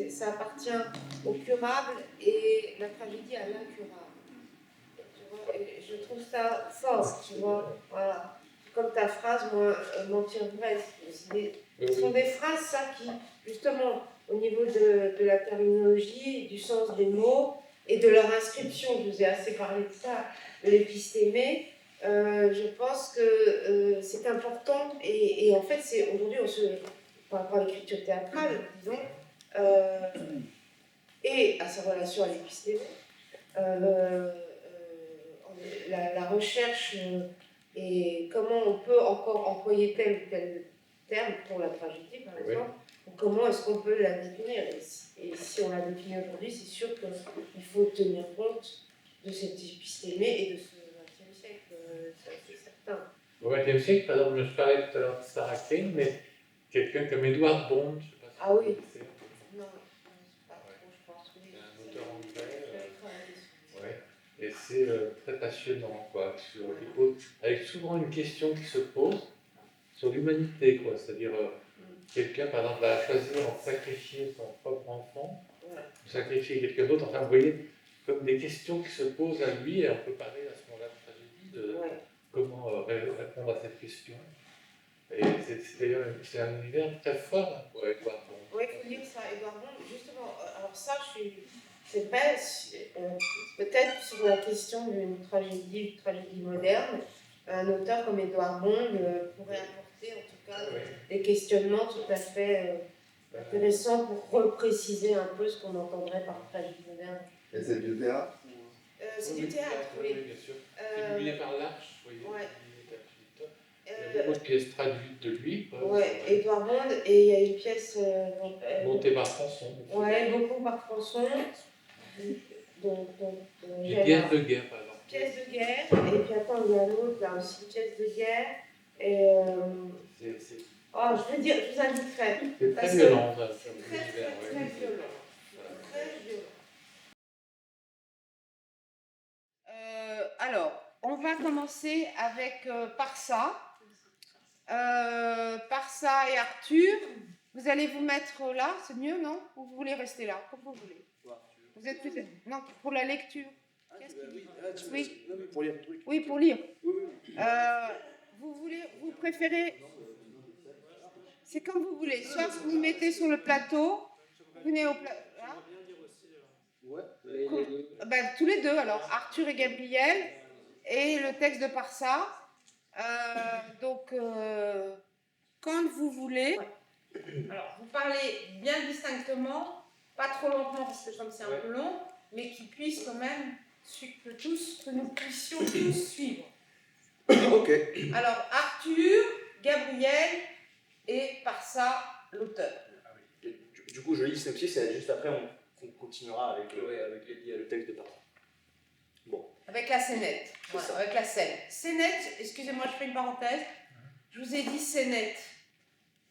ça appartient au curable et la tragédie à l'incurable. Et je trouve ça fort, tu vois, voilà. Comme ta phrase, moi, mentir vrai, ce sont des phrases, ça, qui, justement, au niveau de la terminologie, du sens des mots et de leur inscription, je vous ai assez parlé de ça, de l'épistémé, je pense que c'est important, et en fait, c'est aujourd'hui, par rapport à l'écriture théâtrale, disons, et à sa relation à l'épistémé, la recherche et comment on peut encore employer tel ou tel terme pour la tragédie, par exemple, ou comment est-ce qu'on peut la définir. Et si on la définit aujourd'hui, c'est sûr qu'il faut tenir compte de cet épistémé et de ce XXe siècle, c'est certain. Au XXe siècle, par exemple, je parlais tout à l'heure de Sarah Kane, mais quelqu'un comme Edward Bond, je ne sais pas si ah oui. Non, pas trop, je pense. C'est un auteur anglais. Et c'est très passionnant, quoi. Avec souvent une question qui se pose sur l'humanité, quoi. C'est-à-dire, quelqu'un, par exemple, va choisir en sacrifier son propre enfant, ou sacrifier quelqu'un d'autre. Enfin, vous voyez, comme des questions qui se posent à lui, et on peut parler à ce moment-là de tragédie, de comment répondre à cette question. Et c'est d'ailleurs un univers très fort pour Edouard Bond. Oui, il faut dire ça, Edouard Bond, justement, alors ça, c'est vrai, peut-être sur la question d'une tragédie moderne, un auteur comme Edouard Bond pourrait apporter en tout cas des questionnements tout à fait intéressants pour repréciser un peu ce qu'on entendrait par tragédie moderne. Et c'est du théâtre? C'est du théâtre, oui. Bien sûr. C'est publié par l'Arche, vous voyez. Ouais. Il y a beaucoup de pièces traduites de lui. Oui, Edouard Bond, et il y a une pièce montée par Françon. Oui, beaucoup par Françon. Une pièce de guerre, par exemple. Pièce de guerre, et puis attends, il y a l'autre là aussi, pièce de guerre. Et oh, je vous inviterai. C'est très violent, ça. C'est très violent. Très violent. Alors, on va commencer avec Parsa. Parsa et Arthur. Vous allez vous mettre là, c'est mieux, non? Ou vous voulez rester là, comme vous voulez. Vous êtes plus... Non, pour la lecture. Qu'est-ce qu'il dit? Oui. Pour lire le truc. Oui, pour lire. Vous préférez... C'est comme vous voulez. Soit vous vous mettez sur le plateau, vous venez au plateau. Tous les deux, alors, Arthur et Gabriel, et le texte de Parsa. Quand vous voulez... Alors, vous parlez bien distinctement, pas trop lentement, parce que comme c'est un peu long, mais qui puisse quand même, que nous puissions tous suivre. Ok. Alors, Arthur, Gabriel et Parsa, l'auteur. Du coup, je lis le synopsis et juste après, on continuera avec le texte de Parsa. Bon. Avec la scénette. Voilà, avec la scène. Scénette, excusez-moi, je fais une parenthèse. Je vous ai dit scénette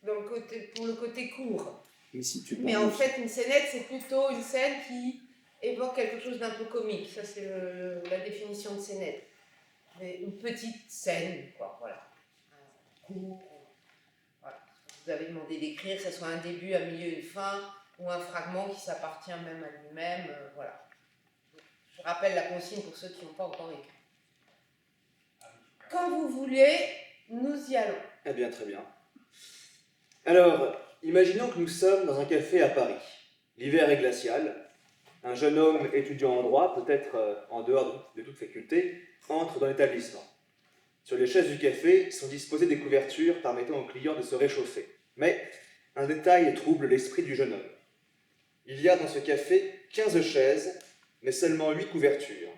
pour le côté court. Mais en fait, une scénette, c'est plutôt une scène qui évoque quelque chose d'un peu comique. Ça, c'est la définition de scénette. Mais une petite scène, quoi, voilà. Court. Voilà. Vous avez demandé d'écrire, que ce soit un début, un milieu, une fin, ou un fragment qui s'appartient même à lui-même, voilà. Je rappelle la consigne pour ceux qui n'ont pas encore écrit. Quand vous voulez, nous y allons. Eh bien, très bien. Alors, imaginons que nous sommes dans un café à Paris. L'hiver est glacial. Un jeune homme étudiant en droit, peut-être en dehors de toute faculté, entre dans l'établissement. Sur les chaises du café sont disposées des couvertures permettant aux clients de se réchauffer. Mais un détail trouble l'esprit du jeune homme. Il y a dans ce café 15 chaises, mais seulement 8 couvertures.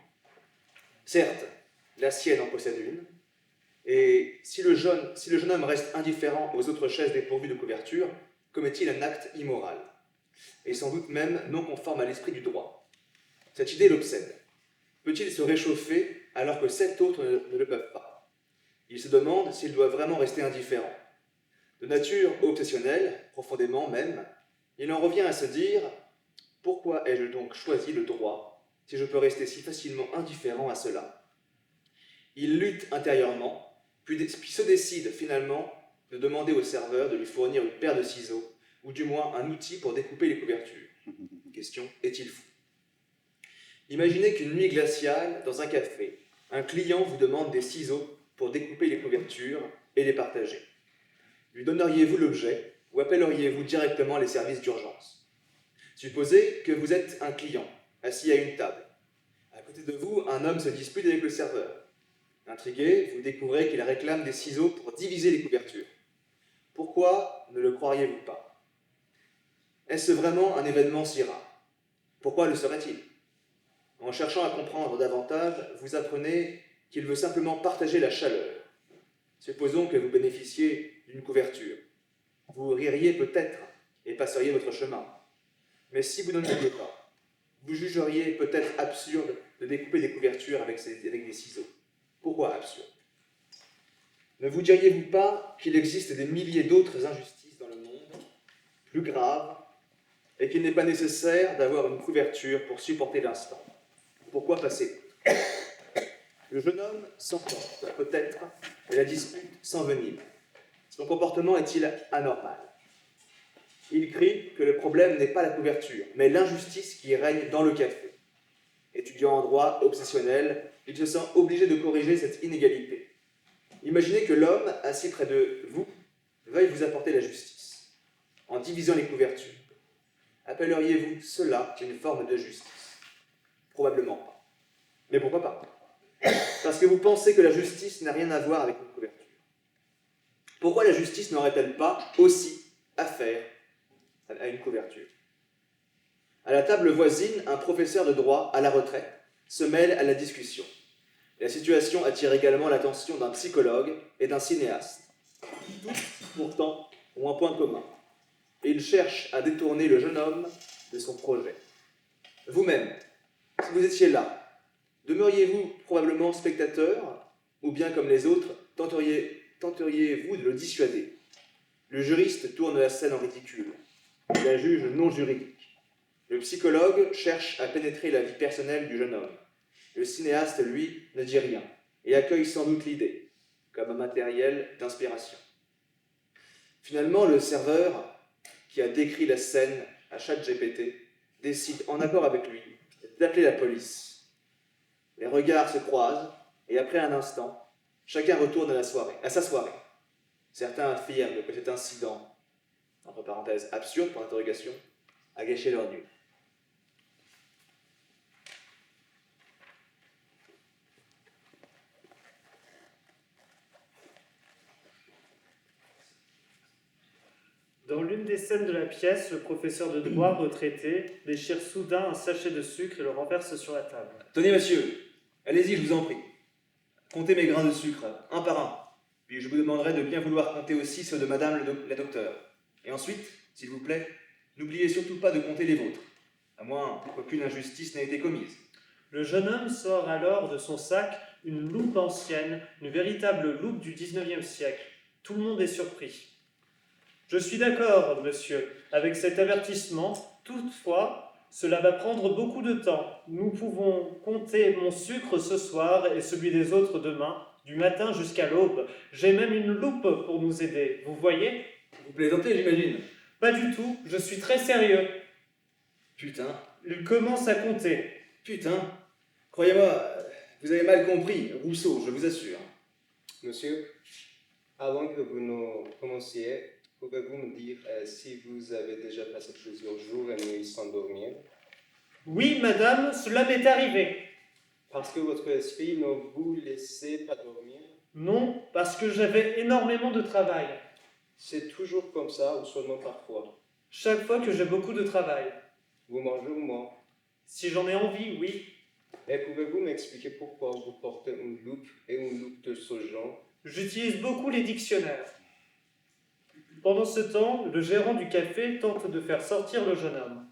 Certes, la sienne en possède une, et si le jeune homme reste indifférent aux autres chaises dépourvues de couverture, commet-il un acte immoral, et sans doute même non conforme à l'esprit du droit. Cette idée l'obsède. Peut-il se réchauffer alors que 7 autres ne le peuvent pas? Il se demande s'il doit vraiment rester indifférent. De nature obsessionnelle, profondément même, il en revient à se dire « Pourquoi ai-je donc choisi le droit si je peux rester si facilement indifférent à cela ?» Il lutte intérieurement, puis se décide finalement de demander au serveur de lui fournir une paire de ciseaux, ou du moins un outil pour découper les couvertures. Question, est-il fou? Imaginez qu'une nuit glaciale, dans un café, un client vous demande des ciseaux pour découper les couvertures et les partager. Lui donneriez-vous l'objet ou appelleriez-vous directement les services d'urgence? Supposez que vous êtes un client, assis à une table. À côté de vous, un homme se dispute avec le serveur. Intrigué, vous découvrez qu'il réclame des ciseaux pour diviser les couvertures. Pourquoi ne le croiriez-vous pas? Est-ce vraiment un événement si rare? Pourquoi le serait-il? En cherchant à comprendre davantage, vous apprenez qu'il veut simplement partager la chaleur. Supposons que vous bénéficiez d'une couverture. Vous ririez peut-être et passeriez votre chemin. Mais si vous n'en aviez pas, vous jugeriez peut-être absurde de découper des couvertures avec des ciseaux. Pourquoi absurde? Ne vous diriez-vous pas qu'il existe des milliers d'autres injustices dans le monde, plus graves, et qu'il n'est pas nécessaire d'avoir une couverture pour supporter l'instant? Pourquoi passer? Le jeune homme s'emporte, peut-être, et la dispute s'envenime. Son comportement est-il anormal? Il crie que le problème n'est pas la couverture, mais l'injustice qui règne dans le café. Étudiant en droit obsessionnel, il se sent obligé de corriger cette inégalité. Imaginez que l'homme, assis près de vous, veuille vous apporter la justice, en divisant les couvertures. Appelleriez-vous cela une forme de justice? Probablement pas. Mais pourquoi pas? Parce que vous pensez que la justice n'a rien à voir avec une couverture. Pourquoi la justice n'aurait-elle pas aussi affaire à une couverture? À la table voisine, un professeur de droit à la retraite se mêle à la discussion. La situation attire également l'attention d'un psychologue et d'un cinéaste. Tous, pourtant, ont un point commun. Et ils cherchent à détourner le jeune homme de son projet. Vous-même, si vous étiez là, demeuriez-vous probablement spectateur, ou bien comme les autres, tenteriez-vous de le dissuader? Le juriste tourne la scène en ridicule. Il la juge non juridique. Le psychologue cherche à pénétrer la vie personnelle du jeune homme. Le cinéaste, lui, ne dit rien. et accueille sans doute l'idée, comme un matériel d'inspiration. Finalement, le serveur, qui a décrit la scène à ChatGPT, décide, en accord avec lui, d'appeler la police. Les regards se croisent, et après un instant, chacun retourne à sa soirée. Certains affirment que cet incident, entre parenthèses absurde pour l'interrogation, a gâché leur nuit. Dans l'une des scènes de la pièce, le professeur de droit retraité déchire soudain un sachet de sucre et le renverse sur la table. Tenez, monsieur, allez-y, je vous en prie. Comptez mes grains de sucre, un par un. Puis je vous demanderai de bien vouloir compter aussi ceux de madame la docteure. Et ensuite, s'il vous plaît, n'oubliez surtout pas de compter les vôtres, à moins qu'aucune injustice n'ait été commise. Le jeune homme sort alors de son sac une loupe ancienne, une véritable loupe du 19e siècle. Tout le monde est surpris. Je suis d'accord, monsieur, avec cet avertissement. Toutefois, cela va prendre beaucoup de temps. Nous pouvons compter mon sucre ce soir et celui des autres demain, du matin jusqu'à l'aube. J'ai même une loupe pour nous aider. Vous voyez ? Vous plaisantez, j'imagine. Pas du tout, je suis très sérieux. Putain. Il commence à compter. Putain. Croyez-moi, vous avez mal compris, Rousseau, je vous assure. Monsieur, avant que vous ne commenciez, pouvez-vous me dire si vous avez déjà passé plusieurs jours et nuits sans dormir? Oui, madame, cela m'est arrivé. Parce que votre esprit ne vous laissait pas dormir? Non, parce que j'avais énormément de travail. C'est toujours comme ça ou seulement parfois? Chaque fois que j'ai beaucoup de travail. Vous mangez ou moins? Si j'en ai envie, oui. Et pouvez-vous m'expliquer pourquoi vous portez une loupe et une loupe de ce genre? J'utilise beaucoup les dictionnaires. Pendant ce temps, le gérant du café tente de faire sortir le jeune homme.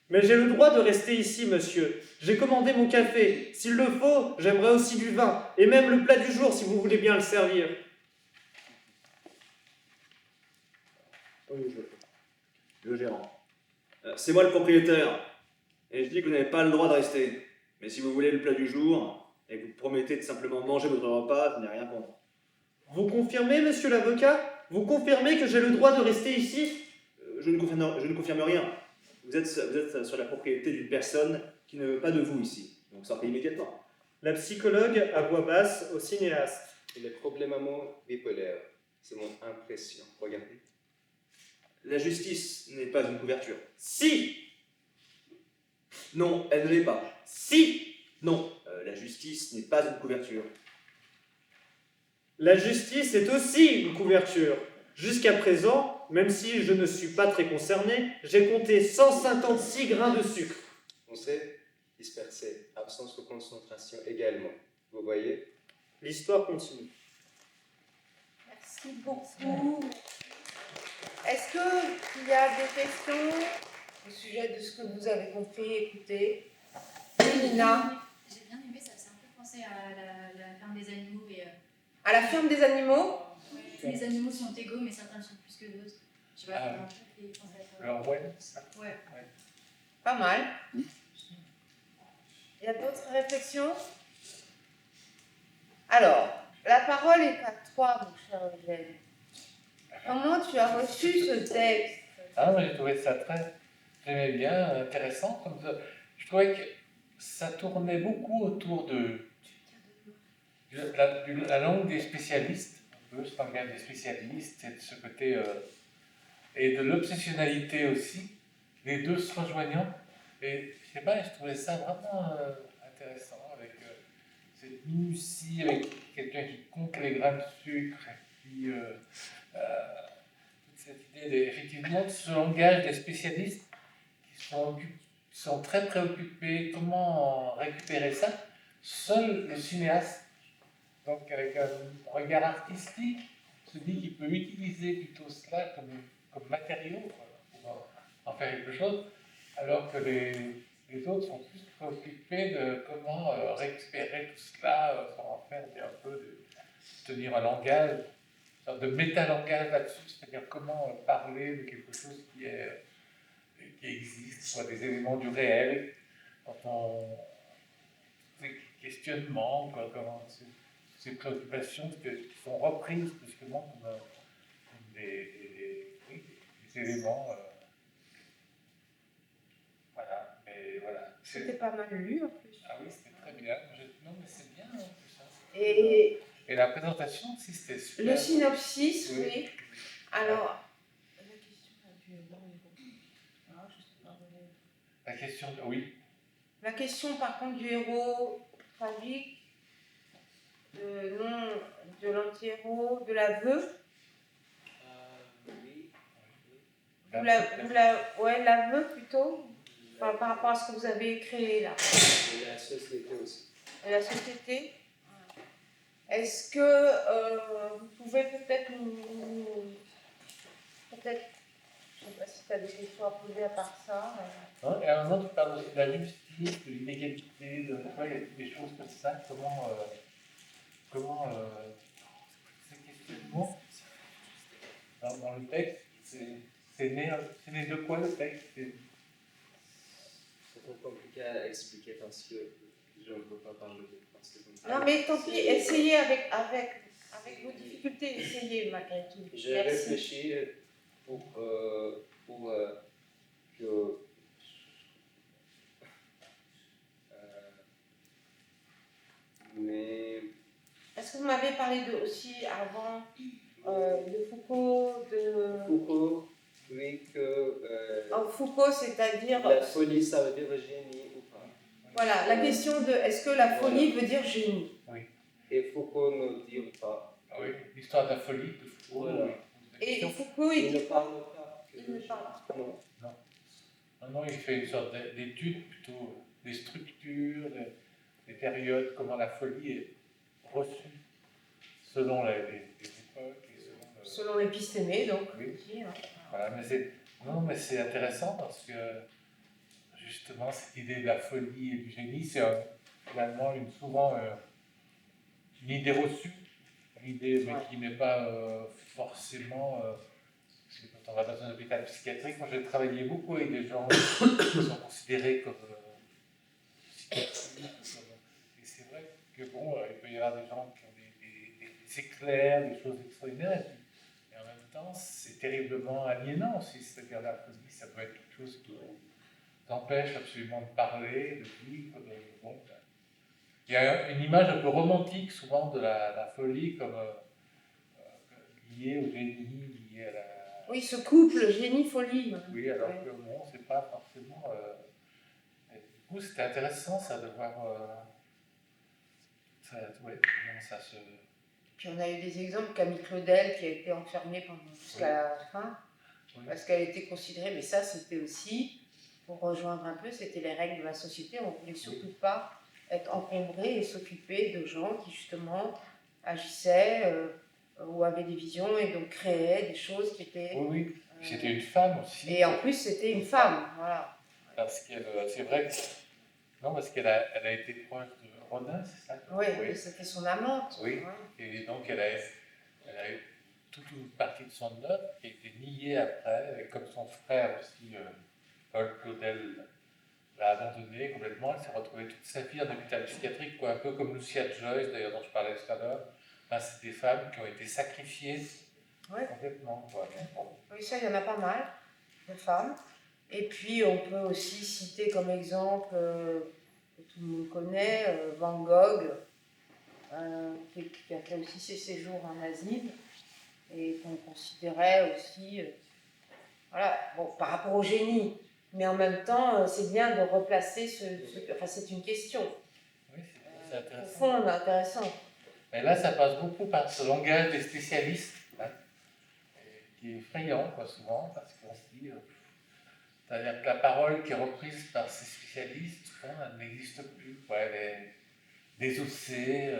Mais j'ai le droit de rester ici, monsieur. J'ai commandé mon café. S'il le faut, j'aimerais aussi du vin. Et même le plat du jour, si vous voulez bien le servir. Le gérant. C'est moi le propriétaire. Et je dis que vous n'avez pas le droit de rester. Mais si vous voulez le plat du jour, et que vous promettez de simplement manger votre repas, je n'ai rien contre. Vous confirmez, monsieur l'avocat? Vous confirmez que j'ai le droit de rester ici? Je ne confirme rien. Vous êtes sur la propriété d'une personne qui ne veut pas de vous ici. Donc sortez immédiatement. La psychologue à voix basse au cinéaste. Il est probablement bipolaire. C'est mon impression. Regardez. La justice n'est pas une couverture. Si! Non, elle ne l'est pas. Si! Non, la justice n'est pas une couverture. La justice est aussi une couverture. Jusqu'à présent, même si je ne suis pas très concerné, j'ai compté 156 grains de sucre. On sait dispersé, absence de concentration également. Vous voyez? L'histoire continue. Merci beaucoup. Est-ce qu'il y a des questions au sujet de ce que vous avez compris, écouté? Nina? J'ai bien aimé ça, c'est un peu pensé à la ferme des animaux. À la ferme des animaux? Ouais, les animaux sont égaux, mais certains le sont plus que d'autres. Je sais pas comment je fais penser à ça. Alors, ouais, ça. Ouais. Pas mal. Il y a d'autres réflexions? Alors, la parole est à toi, mon cher Eugène. Comment tu as reçu ce texte? Ah, j'ai trouvé ça j'aimais bien, intéressant. Comme ça. Je trouvais que ça tournait beaucoup autour de la langue des spécialistes, un peu ce langage des spécialistes, et de ce côté, et de l'obsessionnalité aussi, les deux se rejoignant. Et je sais pas, je trouvais ça vraiment intéressant, avec cette minutie, avec quelqu'un qui compte les grains de sucre, et puis toute cette idée, effectivement, de ce langage des spécialistes qui sont très préoccupés, comment récupérer ça. Seul le cinéaste, donc avec un regard artistique, se dit qu'il peut utiliser plutôt cela comme matériau pour en faire quelque chose, alors que les autres sont plus préoccupés de comment récupérer tout cela pour en faire un peu, tenir un langage, une sorte de métalangage là-dessus, c'est-à-dire comment parler de quelque chose qui existe, soit des éléments du réel, quand on... des questionnements, comment ces préoccupations qui sont reprises brusquement comme des éléments. Voilà, mais voilà. C'était pas mal lu en plus. Ah oui, c'était très bien. Non, mais c'est bien en plus. Hein. Et la présentation aussi, c'était super. le synopsis, Oui. oui. Alors, la question du ah, je sais pas. La question, oui. La question par contre du héros tragique, de l'anti-héros, de l'aveu. Ouais, l'aveu plutôt, par rapport à ce que vous avez créé là. Et la société aussi. Et la société. Est-ce que vous pouvez peut-être peut-être, je ne sais pas si tu as des questions à poser à part ça. Non, et à un moment, tu parles aussi de la justice, de l'inégalité, de il y a des choses comme ça. Comment ces questionnements dans le texte, c'est né de quoi le texte? C'est trop compliqué à expliquer parce que je ne peux pas parler. Non, mais tant pis, essayez avec vos difficultés, essayez malgré tout. J'ai réfléchi pour que. Mais. Est-ce que vous m'avez parlé aussi avant de Foucault, Foucault, oui, que. Foucault, c'est-à-dire. La folie, ça veut dire génie ou pas? Voilà, la question de est-ce que la folie veut dire génie? Oui. Et Foucault ne dit pas. Ah oui, l'histoire de la folie de Foucault. Voilà. Oui. Et Foucault, il ne parle pas. Il ne parle pas. Non, il fait une sorte d'étude plutôt des structures, des périodes, comment la folie est reçue selon les époques et selon l'épistémée, donc. Oui. Voilà, mais c'est intéressant parce que justement cette idée de la folie et du génie, c'est finalement souvent une idée reçue, une idée mais qui n'est pas forcément. Quand on va dans un hôpital psychiatrique, moi j'ai travaillé beaucoup avec des gens qui sont considérés comme psychiatriques. Et c'est vrai que bon, il peut y avoir des gens qui ont des éclairs, des choses extraordinaires. Et en même temps, c'est terriblement aliénant aussi. C'est-à-dire la folie, ça peut être quelque chose qui t'empêche absolument de parler, de vivre. Bon, il y a une image un peu romantique souvent de la folie comme liée au génie, liée à la. Oui, ce couple génie-folie. Oui, alors que bon, c'est pas forcément. Du coup, c'était intéressant ça de voir. Comment ça se. Puis on a eu des exemples, Camille Claudel qui a été enfermée jusqu'à la fin, parce qu'elle était considérée, mais ça c'était aussi, pour rejoindre un peu, c'était les règles de la société, on ne voulait surtout pas être encombré et s'occuper de gens qui justement agissaient ou avaient des visions et donc créaient des choses qui étaient... Oui, c'était une femme aussi. Et en plus c'était une femme, voilà. Parce qu'elle, c'est vrai que... Non, parce qu'elle a été proche de Rodin, c'est ça? Oui, c'était son amante. Oui, et donc elle a eu toute une partie de son œuvre qui a été niée après, et comme son frère aussi, Paul Claudel, l'a abandonnée complètement. Elle s'est retrouvée toute sa vie en hôpital psychiatrique, quoi, un peu comme Lucia Joyce, d'ailleurs, dont je parlais tout à l'heure. Enfin, c'est des femmes qui ont été sacrifiées complètement. Quoi. Oui, ça, il y en a pas mal de femmes. Et puis, on peut aussi citer comme exemple, que tout le monde connaît, Van Gogh, qui a fait aussi ses séjours en asile, et qu'on considérait aussi, voilà, bon, par rapport au génie. Mais en même temps, c'est bien de replacer enfin, c'est une question. Oui, c'est intéressant. Profonde, intéressante. Mais là, ça passe beaucoup par ce langage des spécialistes, hein, qui est effrayant, quoi, souvent, parce qu'on se dit, c'est-à-dire que la parole qui est reprise par ces spécialistes, souvent, elle n'existe plus, quoi. Elle est désossée,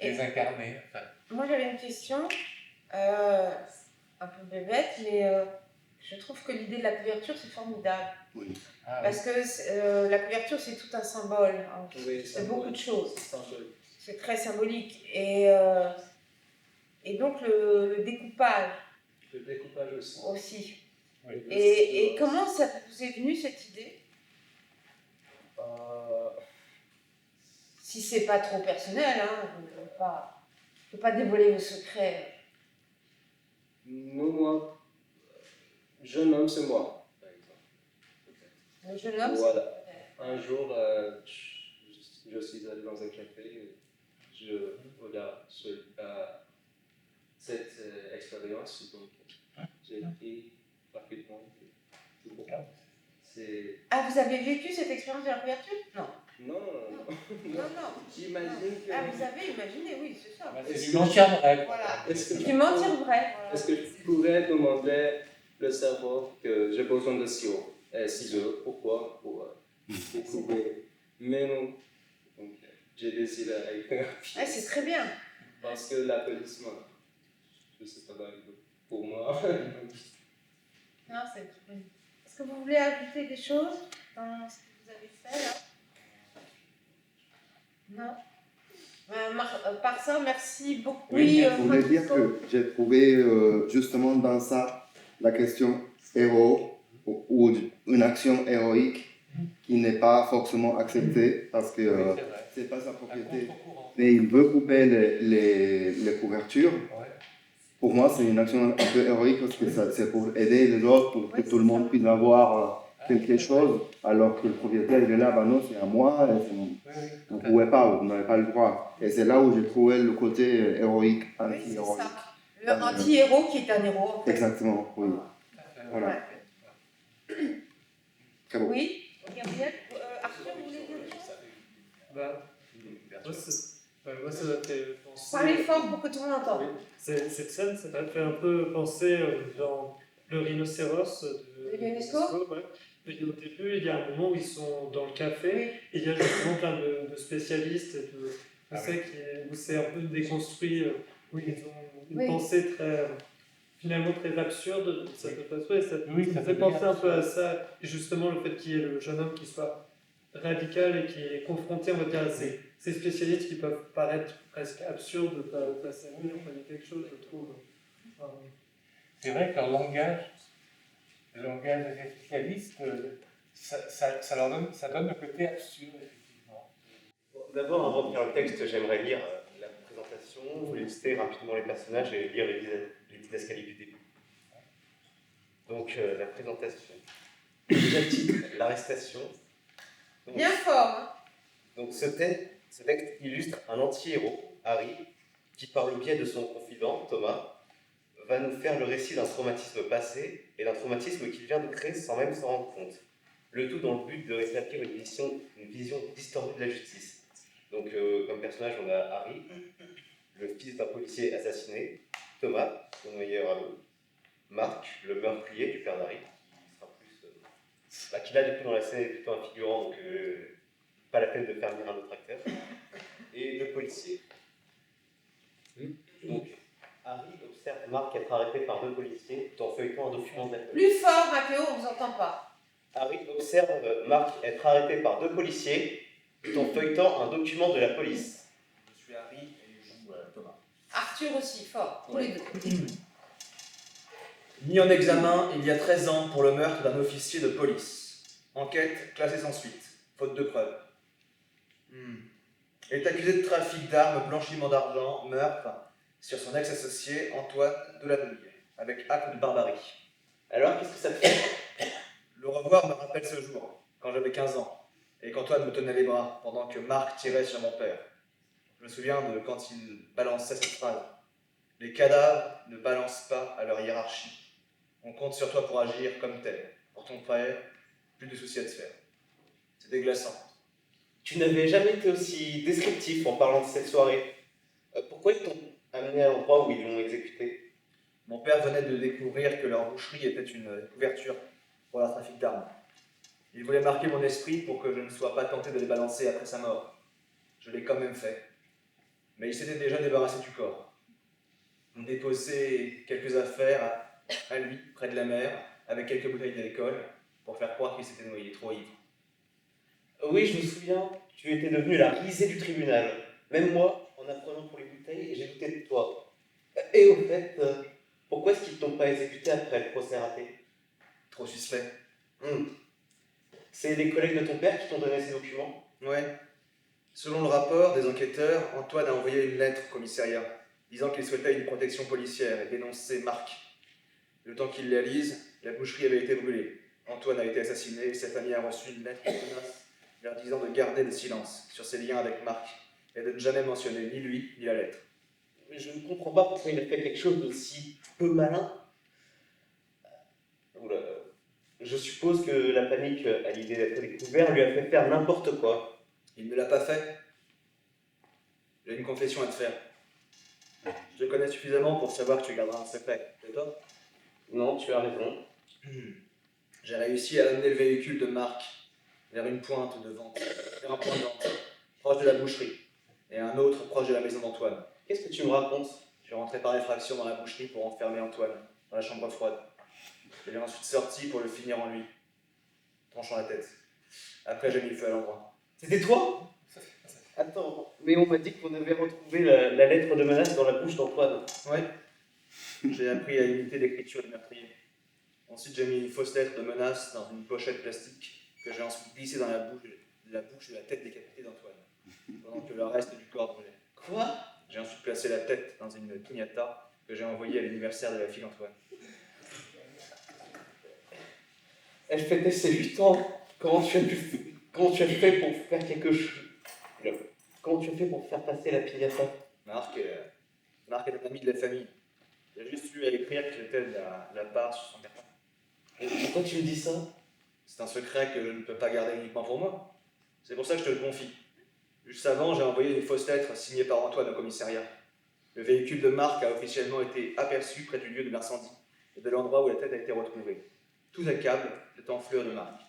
désincarnée. Enfin. Moi, j'avais une question, un peu bébête, mais je trouve que l'idée de la couverture, c'est formidable. Oui. Parce que la couverture, c'est tout un symbole. Hein. Oui, c'est beaucoup de choses. Symbolique. C'est très symbolique. Et donc, le découpage. Le découpage aussi. Oui. Et comment ça vous est venu, cette idée? si c'est pas trop personnel, hein, je ne peux pas dévoiler vos secrets. Non, moi, jeune homme, c'est moi, par exemple. Le jeune homme, Voilà. Un jour, je suis allé dans un café, je regarde cette expérience, donc j'ai pris rapidement. C'est bon. Ah, vous avez vécu cette expérience de la couverture? Non. Non. Non. J'imagine que. Ah, vous avez imaginé, oui, c'est ça. C'est du mentir vrai. Voilà. Est-ce que Du mentir vrai. Est-ce que je pourrais demander le cerveau que j'ai besoin de ciseaux? Pourquoi? Pour couper. Mais non. Donc, j'ai décidé à écrire. Ah, c'est très bien. Parce que la police, moi, je sais pas, pour moi. Non, c'est très bien. Est-ce que vous voulez ajouter des choses dans ce que vous avez fait là? Non. Par ça, merci beaucoup. Oui, je voulais dire que j'ai trouvé justement dans ça la question héros ou une action héroïque qui n'est pas forcément acceptée parce que c'est pas sa propriété. Mais il veut couper les couvertures. Pour moi, c'est une action un peu héroïque parce que c'est pour aider les autres, pour que tout le monde puisse avoir quelque chose, alors que le propriétaire il est là, bah non, c'est à moi, vous ne pouvez pas, vous n'avez pas le droit. Et c'est là où j'ai trouvé le côté héroïque, anti-héroïque. Le anti-héros qui est un héros. En fait. Exactement, oui. Voilà. Ouais. Très beau. Oui, Gabriel, Arthur, vous voulez dire quelque chose? Moi, ça m'a fait penser. Parlez fort pour que tout le monde entende. Cette scène, ça m'a fait un peu penser dans le rhinocéros de l'UNESCO. Ouais. Et au début, il y a un moment où ils sont dans le café, et il y a justement plein de spécialistes, où c'est un peu déconstruit, où ils ont une pensée finalement très absurde de cette façon, et ça fait penser un peu à ça, et justement le fait qu'il y ait le jeune homme qui soit radical et qui est confronté, on va dire, à ces spécialistes qui peuvent paraître presque absurdes face à lui. Enfin, il y a quelque chose, je trouve. C'est vrai que leur langage, le langage des spécialistes, ça donne le côté absurde, effectivement. D'abord, avant de faire le texte, j'aimerais lire la présentation, vous lister rapidement les personnages et lire les didascalies du début. Donc, la présentation. Déjà le titre, l'arrestation. Donc, bien fort. Hein. Donc, ce texte illustre un anti-héros, Harry, qui, par le biais de son confident, Thomas, va nous faire le récit d'un traumatisme passé et d'un traumatisme qu'il vient de créer sans même s'en rendre compte. Le tout dans le but de rétablir une vision distordue de la justice. Donc, comme personnage, on a Harry, le fils d'un policier assassiné, Thomas, son meilleur ami, Marc, le meurtrier du père d'Harry, qui sera plus. Qui là, du coup, dans la scène, est plutôt un figurant, donc pas la peine de faire venir un autre acteur, et le policier. Donc, Harry observe Marc être arrêté par 2 policiers tout en feuilletant un document de la police. Plus fort, Mathéo, on ne vous entend pas. Harry observe Marc être arrêté par 2 policiers tout en feuilletant un document de la police. Je suis Harry et je joue Thomas. Arthur aussi, fort, tous les deux. Mis en examen il y a 13 ans pour le meurtre d'un officier de police. Enquête classée sans suite, faute de preuves. Il est accusé de trafic d'armes, blanchiment d'argent, meurtre sur son ex-associé Antoine Delannoy, avec acte de barbarie. Alors, qu'est-ce que ça fait? Le revoir me rappelle ce jour, quand j'avais 15 ans, et qu'Antoine me tenait les bras pendant que Marc tirait sur mon père. Je me souviens de quand il balançait cette phrase. Les cadavres ne balancent pas à leur hiérarchie. On compte sur toi pour agir comme tel. Pour ton frère, plus de soucis à te faire. C'était glaçant. Tu n'avais jamais été aussi descriptif en parlant de cette soirée. Pourquoi ils t'ont amené à l'endroit où ils l'ont exécuté? Mon père venait de découvrir que leur boucherie était une couverture pour leur trafic d'armes. Il voulait marquer mon esprit pour que je ne sois pas tenté de les balancer après sa mort. Je l'ai quand même fait. Mais il s'était déjà débarrassé du corps. On déposait quelques affaires à lui, près de la mer, avec quelques bouteilles d'alcool, pour faire croire qu'il s'était noyé trop ivre. Oui, je me souviens, tu étais devenu la risée du tribunal. Même moi, en apprenant pour les bouteilles, j'ai douté de toi. Et au fait, pourquoi est-ce qu'ils ne t'ont pas exécuté après le procès raté? Trop suspect. C'est les collègues de ton père qui t'ont donné ces documents? Ouais. Selon le rapport des enquêteurs, Antoine a envoyé une lettre au commissariat disant qu'il souhaitait une protection policière et dénonçait Marc. Le temps qu'il la lise, la boucherie avait été brûlée. Antoine a été assassiné et sa famille a reçu une lettre de menace leur disant de garder le silence sur ses liens avec Marc et de ne jamais mentionner ni lui ni la lettre. Mais je ne comprends pas pourquoi il a fait quelque chose d'aussi peu malin. Oula. Je suppose que la panique à l'idée d'être découvert lui a fait faire n'importe quoi. Il ne l'a pas fait. J'ai une confession à te faire. Je te connais suffisamment pour savoir que tu garderas un secret, d'accord? Non, tu as raison. J'ai réussi à amener le véhicule de Marc vers une pointe de vente, vers un point de vente, proche de la boucherie, et un autre proche de la maison d'Antoine. Qu'est-ce que tu me racontes? Je suis rentré par effraction dans la boucherie pour enfermer Antoine, dans la chambre froide. Je l'ai ensuite sorti pour le finir en lui, tranchant la tête. Après, j'ai mis le feu à l'endroit. C'était toi? Attends, mais on m'a dit qu'on devait retrouver la lettre de menace dans la bouche d'Antoine. Ouais. J'ai appris à imiter l'écriture du meurtrier. Ensuite, j'ai mis une fausse lettre de menace dans une pochette plastique que j'ai ensuite glissée dans la bouche de la tête décapitée d'Antoine, pendant que le reste du corps brûlait. Quoi? J'ai ensuite placé la tête dans une piñata que j'ai envoyée à l'anniversaire de la fille d'Antoine. Elle fêtait ses 8 ans. Comment tu as fait pour faire quelque chose? Comment tu as fait pour faire passer la piñata? Marc est un ami de la famille. J'ai juste eu à écrire que j'étais de la part sur son carton. Et pourquoi tu me dis ça? C'est un secret que je ne peux pas garder uniquement pour moi. C'est pour ça que je te le confie. Juste avant, j'ai envoyé une fausse lettre signée par Antoine au commissariat. Le véhicule de Marc a officiellement été aperçu près du lieu de l'incendie et de l'endroit où la tête a été retrouvée. Tout accable cette enflure de Marc.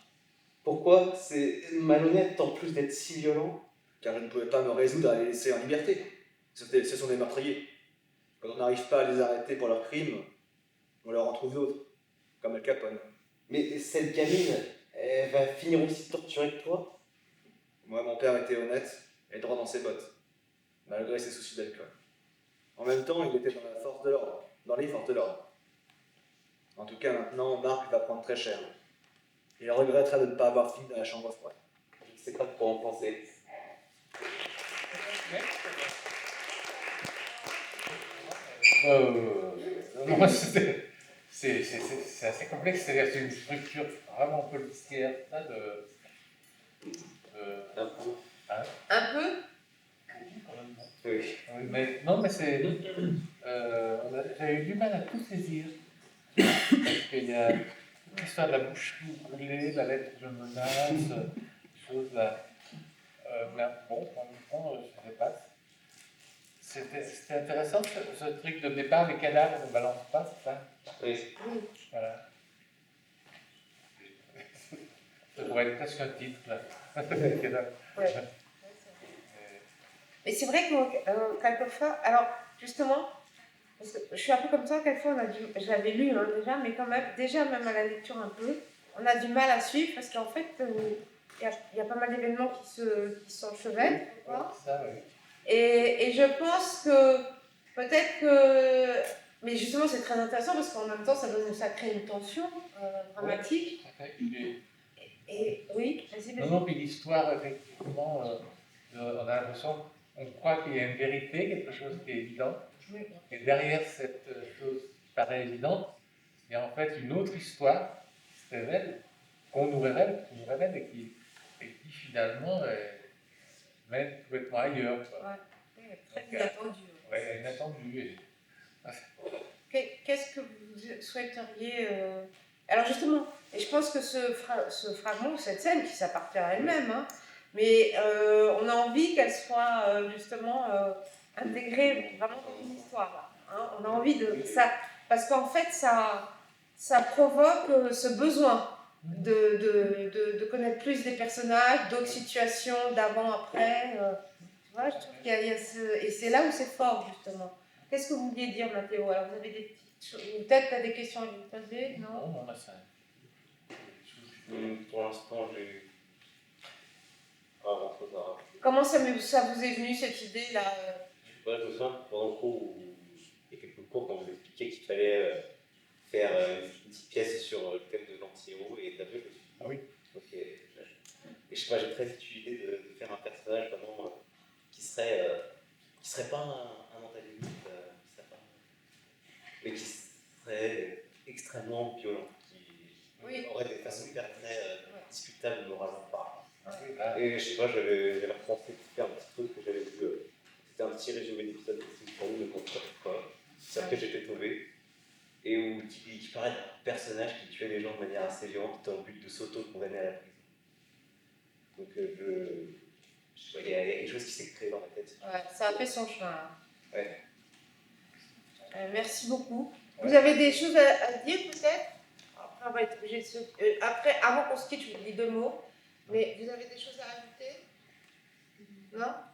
Pourquoi? C'est malhonnête en plus d'être si violent. Car je ne pouvais pas me résoudre à les laisser en liberté. Ce sont des meurtriers. Quand on n'arrive pas à les arrêter pour leurs crimes, on leur en trouve d'autres, comme Al Capone. Mais cette gamine, elle va finir aussi torturée que toi? Moi, mon père était honnête et droit dans ses bottes, malgré ses soucis d'alcool. En même temps, il était dans la force de l'ordre, dans les forces de l'ordre. En tout cas, maintenant, Marc va prendre très cher. Il regrettera de ne pas avoir fini dans la chambre froide. Je ne sais pas quoi en penser. Non, c'est assez complexe, c'est-à-dire que c'est une structure vraiment policière, ça, Un peu. Hein? Un peu? Quand même, non. Oui. Oui, mais, non, mais c'est. J'avais eu du mal à tout saisir. Parce qu'il y a l'histoire de la boucherie brûlée, la lettre de menace, des choses là. Mais bon, en même temps, je ne sais pas. C'était intéressant ce truc de départ, les cadavres ne balancent pas, c'est ça? Oui. Voilà. Ça pourrait être presque un titre, là. Ouais. Mais c'est vrai que quelquefois, alors justement, parce que je suis un peu comme toi, quelquefois je l'avais lu hein, déjà, mais quand même, déjà même à la lecture un peu, on a du mal à suivre parce qu'en fait, il y a pas mal d'événements qui s'enchevêtrent. Ça, oui. Et je pense que peut-être que. Mais justement, c'est très intéressant parce qu'en même temps, ça crée une tension dramatique. Ouais. Et oui, vas-y, Non, non, puis l'histoire, effectivement, on a l'impression, on croit qu'il y a une vérité, quelque chose qui est évident, et derrière cette chose qui paraît évidente, il y a en fait une autre histoire qui se révèle, qu'on nous révèle, et qui finalement mène complètement ailleurs. Ouais, très inattendu. Oui, inattendu. Qu'est-ce que vous souhaiteriez Alors justement, et je pense que ce fragment, cette scène qui s'appartient à elle-même, hein, mais on a envie qu'elle soit justement intégrée vraiment dans une histoire. Là, hein. On a envie de ça, parce qu'en fait, ça provoque ce besoin de connaître plus des personnages, d'autres situations, d'avant, après. Tu vois, je trouve qu'il y a et c'est là où c'est fort justement. Qu'est-ce que vous vouliez dire, Mathéo? Alors, vous avez des petites choses. Peut-être tu as des questions à lui poser, non? Non, on a ça. Pour l'instant, j'ai pas grand-chose à rajouter. Comment ça vous est venu, cette idée-là? Ouais, tout ça, pendant le cours, il y a quelques cours, quand vous expliquiez qu'il fallait faire une petite pièce sur le thème de l'anti-héros et d'aveu, je me suis dit, ah oui. Ok, et je sais pas, j'ai très vite eu l'idée de faire un personnage vraiment serait pas un antagoniste, mais qui serait extrêmement violent, qui aurait des façons de faire très discutables moralement parlant. Et je sais pas, j'avais repensé un petit truc que j'avais vu, c'était un petit résumé d'épisode de Simpsons, de quoi, sur lequel j'étais tombé, et qui parlait d'un personnage qui tuait les gens de manière assez violente dans le but de s'auto-condamner à la prison. Donc je sais pas, il y a quelque chose qui s'est créé dans ma tête. Ouais, ça a fait son chemin. Hein. Ouais. Merci beaucoup. Vous avez des choses à dire peut-être? Après, on va être obligé de se... après, avant qu'on se quitte, je vous dis 2 mots. Mais vous avez des choses à ajouter? Non?